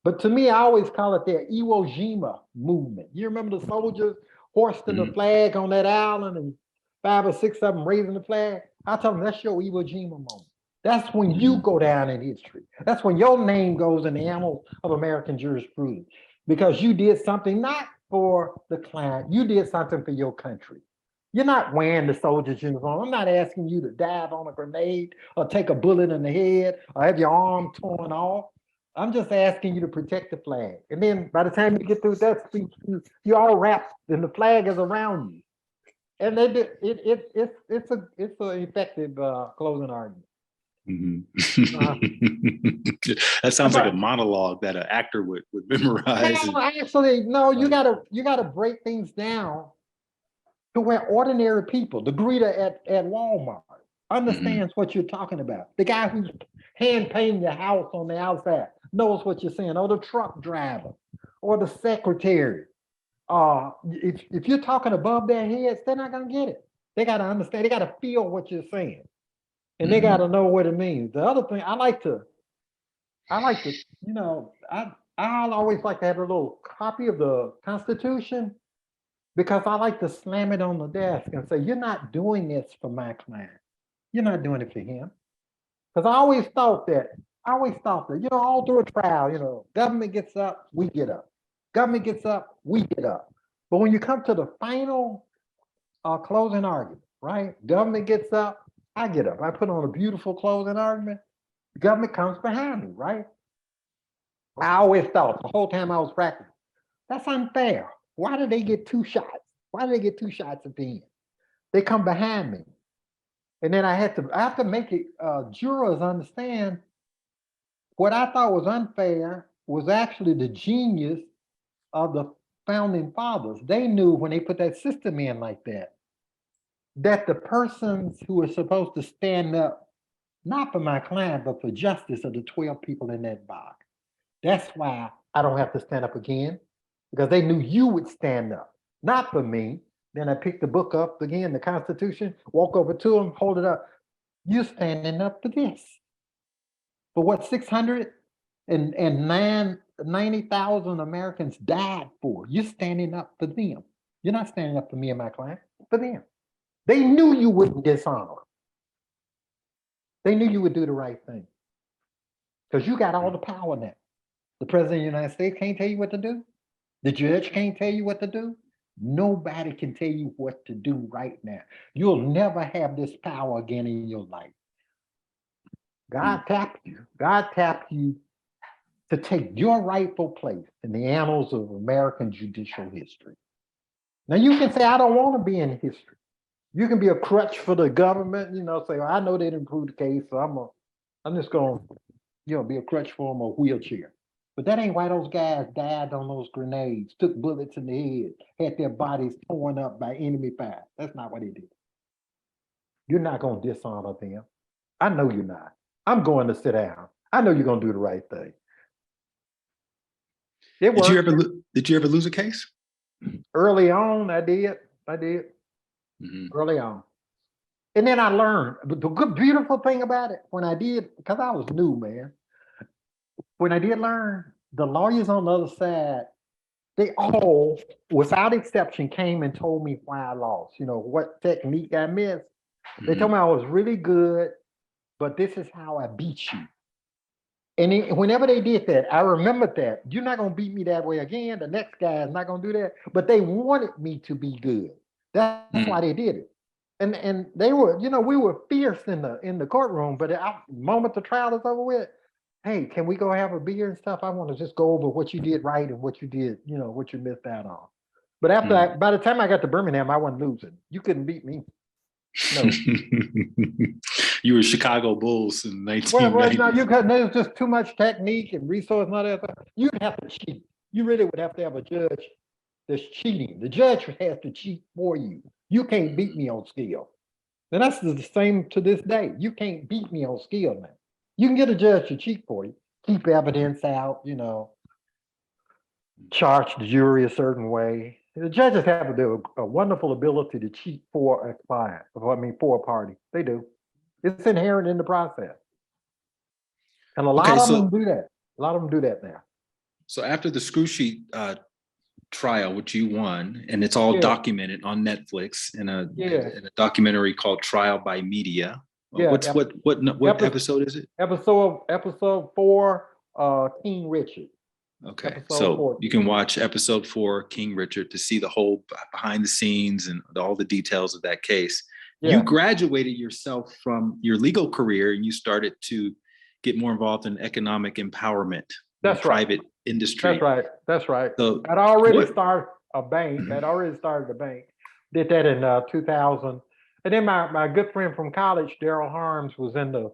But to me, I always call it their Iwo Jima movement. You remember the soldiers hoisting the flag on that island and 5 or 6 of them raising the flag? I tell them that's your Iwo Jima moment. That's when you go down in history. That's when your name goes in the annals of American jurisprudence because you did something not for the client, you did something for your country. You're not wearing the soldier's uniform. I'm not asking you to dive on a grenade or take a bullet in the head or have your arm torn off. I'm just asking you to protect the flag. And then by the time you get through that speech, you're all wrapped and the flag is around you. And they do, it's an effective closing argument. That sounds like a monologue that an actor would memorize. No, actually, no, you gotta break things down to where ordinary people, the greeter at Walmart, understands what you're talking about. The guy who's hand painting your house on the outside knows what you're saying, or the truck driver, or the secretary. If you're talking above their heads, they're not gonna get it. They gotta understand, they gotta feel what you're saying. And they gotta know what it means. The other thing, I like to, you know, I always like to have a little copy of the Constitution because I like to slam it on the desk and say, you're not doing this for my client. You're not doing it for him. Because I always thought that, you know, all through a trial, you know, government gets up, we get up. Government gets up, we get up. But when you come to the final closing argument, right? Government gets up, I get up. I put on a beautiful closing argument. The government comes behind me, right? I always thought the whole time I was practicing, that's unfair. Why did they get 2 shots? Why did they get 2 shots at the end? They come behind me. And then I have to make it jurors understand what I thought was unfair was actually the genius of the founding fathers. They knew when they put that system in like that the persons who were supposed to stand up, not for my client, but for justice are the 12 people in that box. That's why I don't have to stand up again, because they knew you would stand up, not for me. Then I picked the book up again, the Constitution, walk over to them, hold it up. You're standing up for this. For what 690,000 Americans died for. You're standing up for them. You're not standing up for me and my client, for them. They knew you wouldn't dishonor them. They knew you would do the right thing. Because you got all the power now. The president of the United States can't tell you what to do. The judge can't tell you what to do. Nobody can tell you what to do right now. You'll never have this power again in your life. God tapped you. God tapped you to take your rightful place in the annals of American judicial history. Now you can say, I don't want to be in history. You can be a crutch for the government, you know, say, well, I know they didn't prove the case, so I'm just going to, you know, be a crutch for them or wheelchair. But that ain't why those guys died on those grenades, took bullets in the head, had their bodies torn up by enemy fire. That's not what they did. You're not going to dishonor them. I know you're not. I'm going to sit down. I know you're going to do the right thing. Did you ever lose a case? Early on, I did. Early on. And then I learned, but the good, beautiful thing about it, when I did, because I was new, man, when I did learn, the lawyers on the other side, they all, without exception, came and told me why I lost, you know, what technique I missed. They told me I was really good, but this is how I beat you. And whenever they did that, I remembered that. You're not going to beat me that way again. The next guy is not going to do that. But they wanted me to be good. That's why they did it. And they were, you know, we were fierce in the courtroom, but the moment the trial is over with, hey, can we go have a beer and stuff? I want to just go over what you did right and what you did, you know, what you missed out on. But after by the time I got to Birmingham, I wasn't losing. You couldn't beat me. No. You were Chicago Bulls in 1990. Well, no, there's just too much technique and resource and all that stuff. You'd have to cheat. You really would have to have a judge that's cheating. The judge has to cheat for you. You can't beat me on skill. And that's the same to this day. You can't beat me on skill, man. You can get a judge to cheat for you, keep evidence out, you know, charge the jury a certain way. The judges have a wonderful ability to cheat for a client, for a party. They do. It's inherent in the process. And a lot Okay, of so them do that. A lot of them do that now. so after the screw sheet trial, which you won, and it's all Yeah, documented on Netflix yeah, in a documentary called Trial by Media. yeah. What Episode, episode is it? episode 4, King Richard. Okay, Episode so 4. you can watch episode 4, King Richard, to see the whole behind the scenes and all the details of that case. You Yeah, graduated yourself from your legal career and you started to get more involved in economic empowerment in that's right. private industry. That's right. That's right. So I'd already what? started a bank. Mhm. I'd already started a bank. Did that in 2000. And then my good friend from college, Daryl Harms, was in the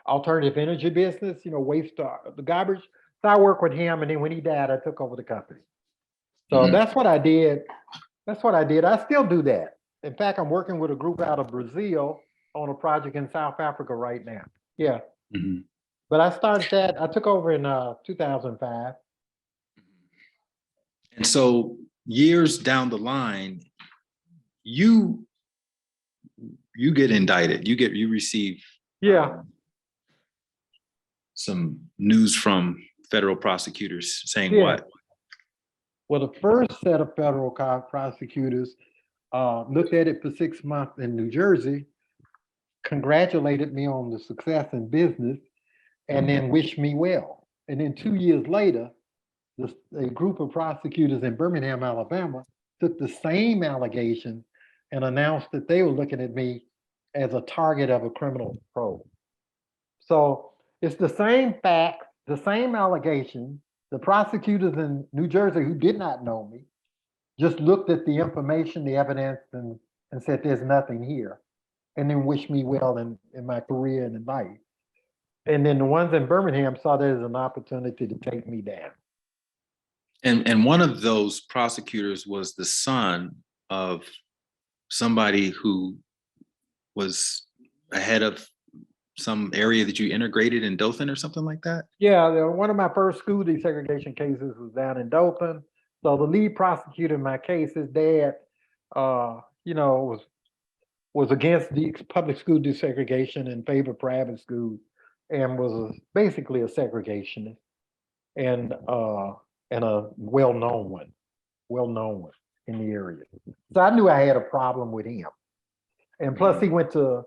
alternative energy business, waste, the garbage. So I worked with him, and then when he died, I took over the company. So Mhm. that's what I did. That's what I did. I still do that. In fact, I'm working with a group out of Brazil on a project in South Africa right now. Yeah. Mhm. But I started that. I took over in 2005. And so years down the line, you get indicted. You receive Yeah. some news from federal prosecutors saying Yeah. what? Well, the first set of federal prosecutors looked at it for 6 months in New Jersey, congratulated me on the success in business, and then wished me well. And then 2 years later, a group of prosecutors in Birmingham, Alabama, took the same allegation and announced that they were looking at me as a target of a criminal probe. So it's the same fact, the same allegation. The prosecutors in New Jersey who did not know me just looked at the information, the evidence, and said, there's nothing here. And then wished me well in my career and in life. And then the ones in Birmingham saw that as an opportunity to take me down. And one of those prosecutors was the son of somebody who was ahead of some area that you integrated in Dothan or something like that? Yeah, one of my first school desegregation cases was down in Dothan. So the lead prosecutor in my case, his dad, was against the public school desegregation in favor of private schools, and was basically a segregationist, and a well-known one in the area. So I knew I had a problem with him. And plus, he went to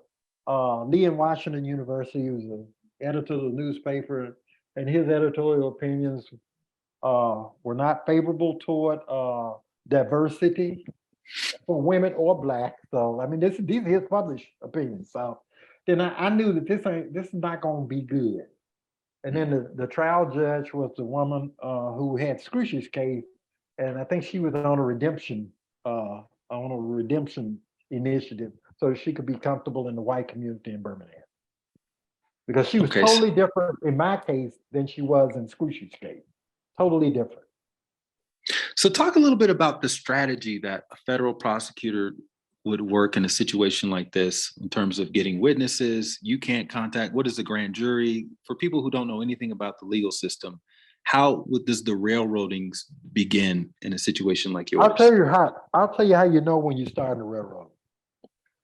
Lee and Washington University. He was an editor of the newspaper, and his editorial opinions were not favorable toward diversity for women or black. So I mean, these are his published opinions. So then I knew that this is not going to be good. And then the trial judge was the woman who had Scrooge's case, and I think she was on a redemption initiative, so she could be comfortable in the white community in Birmingham. Because she was Okay. totally different in my case than she was in Scrooge's case. Totally different. So talk a little bit about the strategy that a federal prosecutor would work in a situation like this in terms of getting witnesses. You can't contact, what is the grand jury? For people who don't know anything about the legal system, does the railroadings begin in a situation like yours? I'll tell you how you know when you start in the railroad.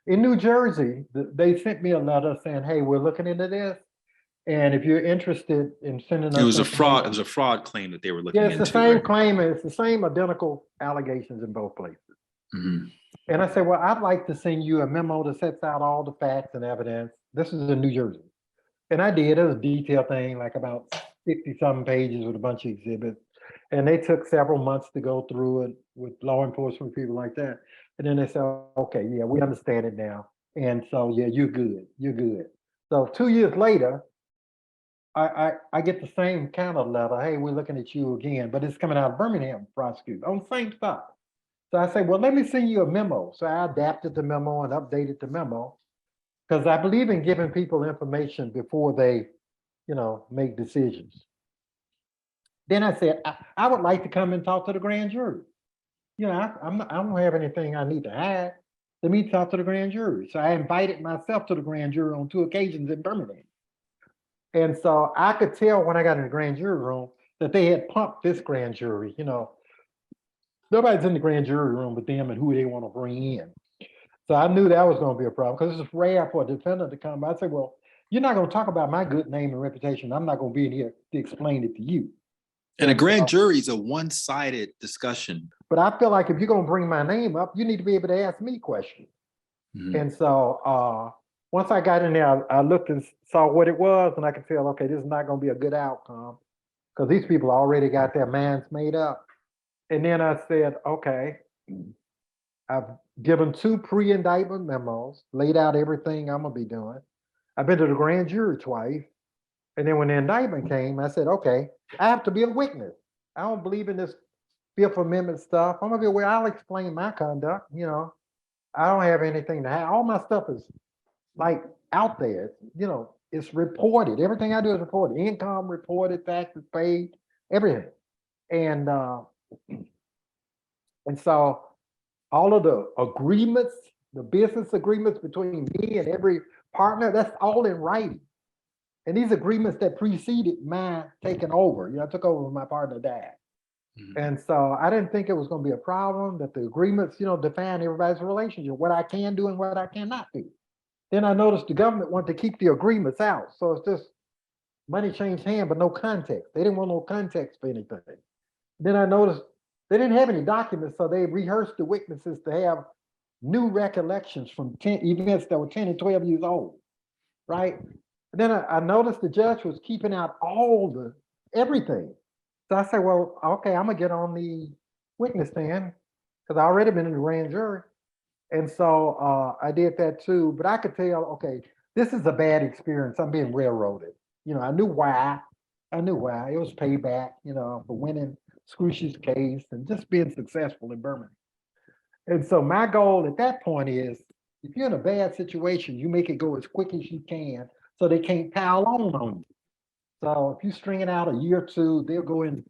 In New Jersey, they sent me a letter saying, hey, we're looking into this. And if you're interested in sending us, It was a fraud claim that they were looking yeah, into. it's the same right? claim, and it's the same identical allegations in both places. Mhm. And I said, well, I'd like to send you a memo that sets out all the facts and evidence. This is in New Jersey. And I did. It was a detailed thing, like about 60-something pages with a bunch of exhibits. And they took several months to go through it with law enforcement people like that. And then they said, okay, yeah, we understand it now. And so, yeah, you're good. You're good. So 2 years later, I get the same kind of letter. Hey, we're looking at you again, but it's coming out of Birmingham prosecutor on the same stuff. So I say, well, let me send you a memo. So I adapted the memo and updated the memo, because I believe in giving people information before they, make decisions. Then I said, I would like to come and talk to the grand jury. I don't have anything I need to hide. Let me talk to the grand jury. So I invited myself to the grand jury on 2 occasions in Birmingham. And so I could tell when I got in the grand jury room that they had pumped this grand jury. Nobody's in the grand jury room but them and who they want to bring in. So I knew that was gonna be a problem, because it's rare for a defendant to come. I said, well, you're not gonna talk about my good name and reputation. I'm not gonna be in here to explain it to you. And a And grand so, jury is a one-sided discussion. but I feel like if you're gonna bring my name up, you need to be able to ask me questions. Mhm. And so once I got in there, I looked and saw what it was, and I could tell, okay, this is not gonna be a good outcome, because these people already got their minds made up. And then I said, okay, I've given 2 pre-indictment memos, laid out everything I'm gonna be doing. I've been to the grand jury twice. And then when the indictment came, I said, okay, I have to be a witness. I don't believe in this Fifth Amendment stuff. I'm gonna be aware, I'll explain my conduct, I don't have anything to hide. All my stuff is like out there, it's reported. Everything I do is reported. Income reported, taxes paid, everything. And and so all of the agreements, the business agreements between me and every partner, that's all in writing. And these agreements that preceded my taking over, I took over when my partner died. Mhm. And so I didn't think it was gonna be a problem, that the agreements, define everybody's relationship, what I can do and what I cannot do. Then I noticed the government wanted to keep the agreements out. So it's just money changed hand, but no context. They didn't want no context for anything. Then I noticed they didn't have any documents, so they rehearsed the witnesses to have new recollections from 10 events that were 10 and 12 years old, right? Then I noticed the judge was keeping out all the everything. So I said, well, okay, I'm gonna get on the witness stand, because I already been in the grand jury. And so I did that too, but I could tell, okay, this is a bad experience. I'm being railroaded. I knew why. I knew why. It was payback, for winning Scrooge's case and just being successful in Birmingham. And so my goal at that point is, if you're in a bad situation, you make it go as quick as you can so they can't pile on you. So if you string it out a year or two, they'll go in,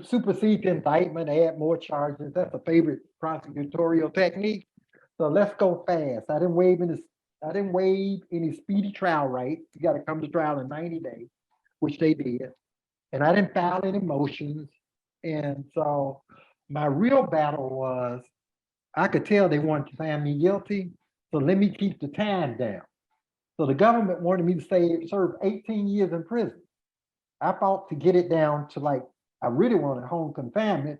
supersede the indictment, add more charges. That's a favorite prosecutorial technique. So let's go fast. I didn't waive any speedy trial rights. You got to come to trial in 90 days, which they did. And I didn't file any motions. And so my real battle was, I could tell they wanted to find me guilty. So let me keep the time down. So the government wanted me to serve 18 years in prison. I fought to get it down to, like, I really wanted home confinement.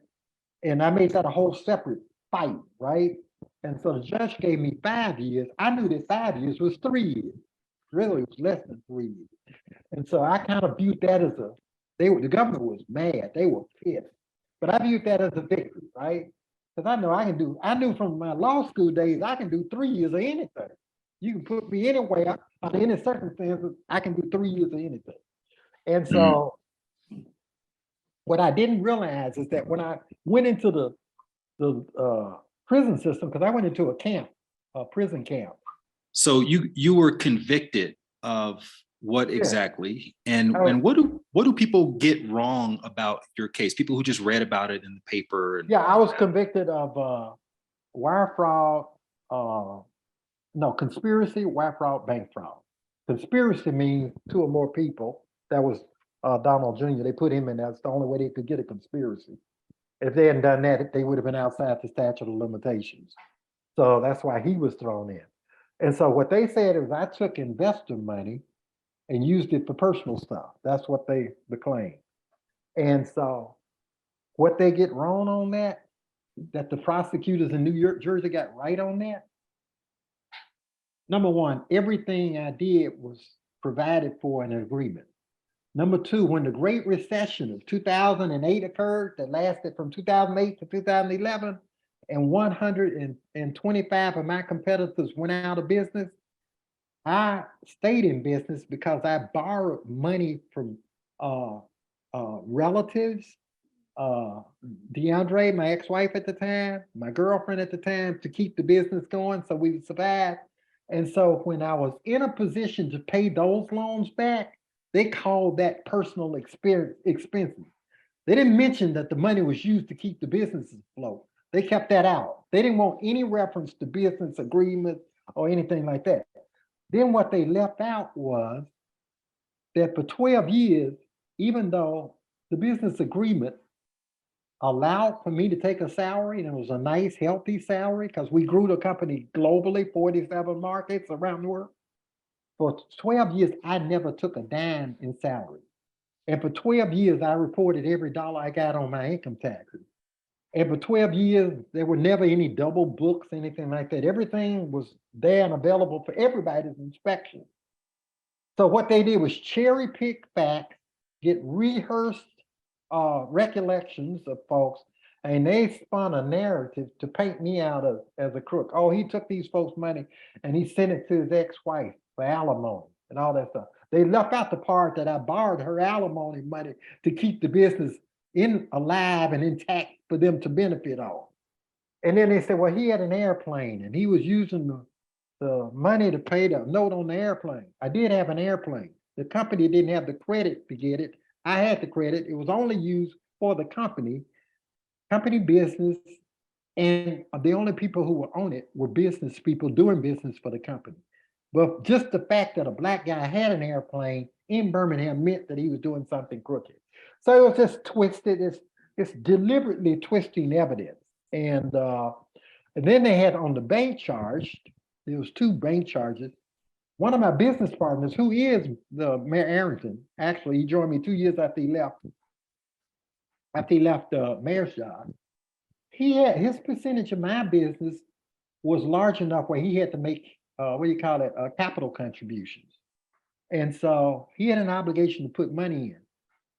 And I made that a whole separate fight, right? And so the judge gave me 5 years. I knew that 5 years was 3 years. Really, it was less than 3 years. And so I kind of viewed that as the government was mad. They were pissed. But I viewed that as a victory, right? Because I knew from my law school days, I can do 3 years of anything. You can put me anywhere, under any circumstances, I can do 3 years of anything. And so what I didn't realize is that when I went into the prison system, because I went into a prison camp. So you were convicted of what Yeah. exactly? And Oh. and what do people get wrong about your case? People who just read about it in the paper and Yeah, I was convicted of wire fraud, no, conspiracy, wire fraud, bank fraud. Conspiracy means 2 or more people. That was Donald Jr. They put him in. That's the only way they could get a conspiracy. If they hadn't done that, they would have been outside the statute of limitations. So that's why he was thrown in. And so what they said is, I took investor money and used it for personal stuff. That's what the claim. And so what they get wrong on that the prosecutors in New York, Jersey got right on that. Number one, everything I did was provided for in an agreement. Number two, when the Great Recession of 2008 occurred, that lasted from 2008 to 2011, and 125 of my competitors went out of business, I stayed in business because I borrowed money from relatives, DeAndre, my ex-wife at the time, my girlfriend at the time, to keep the business going so we would survive. And so when I was in a position to pay those loans back, they called that personal expenses. They didn't mention that the money was used to keep the businesses afloat. They kept that out. They didn't want any reference to business agreements or anything like that. Then what they left out was that for 12 years, even though the business agreement allowed for me to take a salary, and it was a nice, healthy salary because we grew the company globally, 47 markets around the world. For 12 years, I never took a dime in salary. And for 12 years, I reported every dollar I got on my income taxes. And for 12 years, there were never any double books, anything like that. Everything was there and available for everybody's inspection. So what they did was cherry pick facts, get rehearsed recollections of folks, and they spun a narrative to paint me out as a crook. Oh, he took these folks' money and he sent it to his ex-wife for alimony and all that stuff. They left out the part that I borrowed her alimony money to keep the business alive and intact for them to benefit on. And then they said, well, he had an airplane and he was using the money to pay the note on the airplane. I did have an airplane. The company didn't have the credit to get it. I had the credit. It was only used for the company business, and the only people who were on it were business people doing business for the company. But just the fact that a black guy had an airplane in Birmingham meant that he was doing something crooked. So it was just twisted. It's deliberately twisting evidence. And then they had on the bank charge, there was 2 bank charges. One of my business partners, who is the Mayor Arrington, actually, he joined me 2 years after he left the mayor's job. He had his percentage of my business was large enough where he had to make capital contributions. And so he had an obligation to put money in.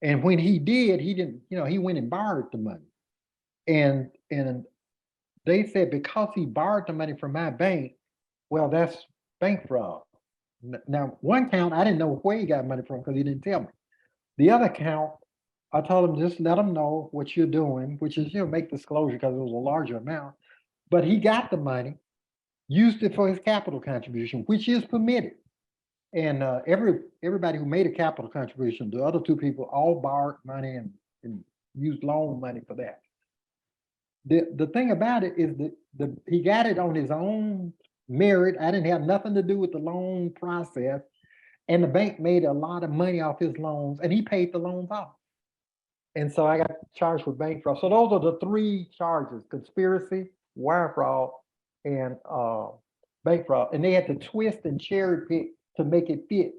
And when he did, he didn't, he went and borrowed the money. And they said because he borrowed the money from my bank, well, that's bank fraud. Now, one count, I didn't know where he got money from because he didn't tell me. The other count, I told him just let him know what you're doing, which is, make disclosure because it was a larger amount. But he got the money, used it for his capital contribution, which is permitted. And everybody who made a capital contribution, the other 2 people all borrowed money and used loan money for that. The thing about it is that he got it on his own merit. I didn't have nothing to do with the loan process. And the bank made a lot of money off his loans and he paid the loans off. And so I got charged with bank fraud. So those are the 3 charges: conspiracy, wire fraud, and bank fraud. And they had to twist and cherry pick to make it fit.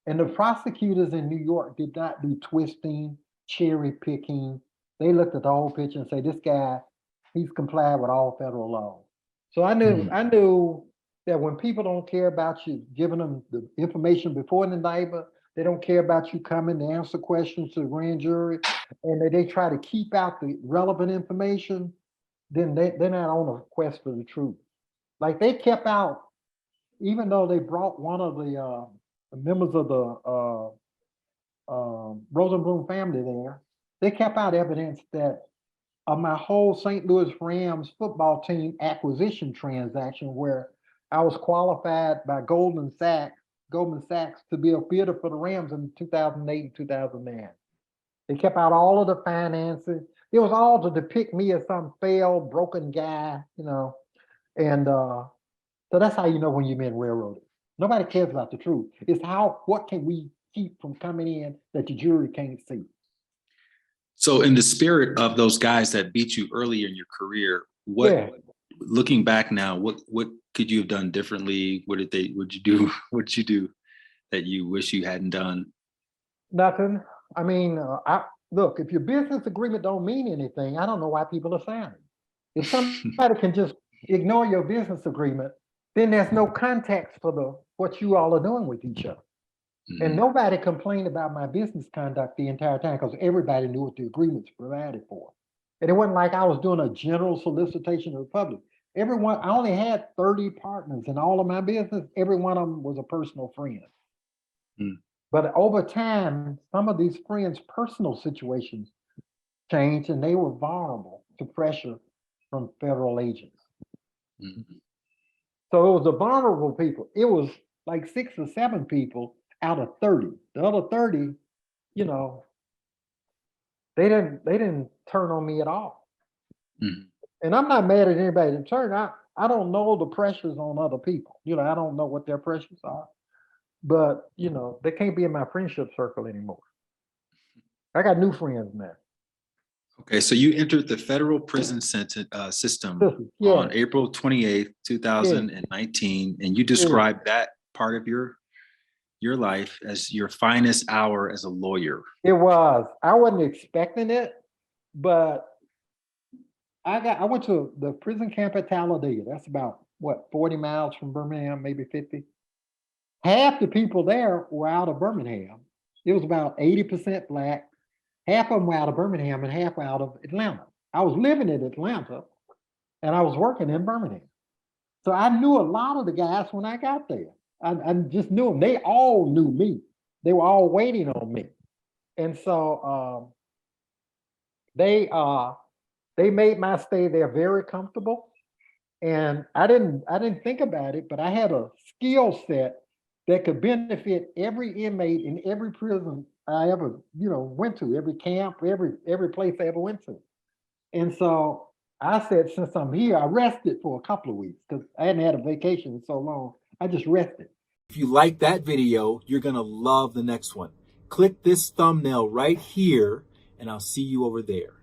And the prosecutors in New York did not do twisting, cherry picking. They looked at the whole picture and say, this guy, he's complied with all federal laws. So I knew that when people don't care about you giving them the information before the indictment, they don't care about you coming to answer questions to the grand jury, and they try to keep out the relevant information, then they're not on a quest for the truth. Like they kept out, even though they brought one of the members of the Rosenblum family there, they kept out evidence that of my whole St. Louis Rams football team acquisition transaction where I was qualified by Goldman Sachs to be a bidder for the Rams in 2008 and 2009. They kept out all of the finances. It was all to depict me as some failed, broken guy, and so that's how you know when you've been railroaded. Nobody cares about the truth. It's what can we keep from coming in that the jury can't see? So in the spirit of those guys that beat you earlier in your career, looking back now, what could you have done differently? What did you do that you wish you hadn't done? Nothing. I mean, look, if your business agreement don't mean anything, I don't know why people are signing. If somebody can just ignore your business agreement, then there's no context for what you all are doing with each other. Mm-hmm. And nobody complained about my business conduct the entire time because everybody knew what the agreements provided for. And it wasn't like I was doing a general solicitation of the public. I only had 30 partners in all of my business. Every one of them was a personal friend. Mm. But over time, some of these friends' personal situations changed and they were vulnerable to pressure from federal agents. Mm-hmm. So it was the vulnerable people. It was like 6 or 7 people out of 30. The other 30, they didn't turn on me at all. Mm-hmm. And I'm not mad at anybody that turned. I don't know the pressures on other people. I don't know what their pressures are. But, they can't be in my friendship circle anymore. I got new friends now. Okay, so you entered the federal prison system Yeah, on April 28th, yeah, 2019, and you yeah. described that part of your life as your finest hour as a lawyer. It was. I wasn't expecting it, but I went to the prison camp at Talladega. That's about what, 40 miles from Birmingham, maybe 50. Half the people there were out of Birmingham. It was about 80% black. Half of them were out of Birmingham and half were out of Atlanta. I was living in Atlanta and I was working in Birmingham. So I knew a lot of the guys when I got there. I just knew them. They all knew me. They were all waiting on me. And so they made my stay there very comfortable. And I didn't think about it, but I had a skill set that could benefit every inmate in every prison I ever, went to, every camp, every place I ever went to. And so I said, since I'm here, I rested for a couple of weeks because I hadn't had a vacation in so long. I just rested. If you like that video, you're going to love the next one. Click this thumbnail right here, and I'll see you over there.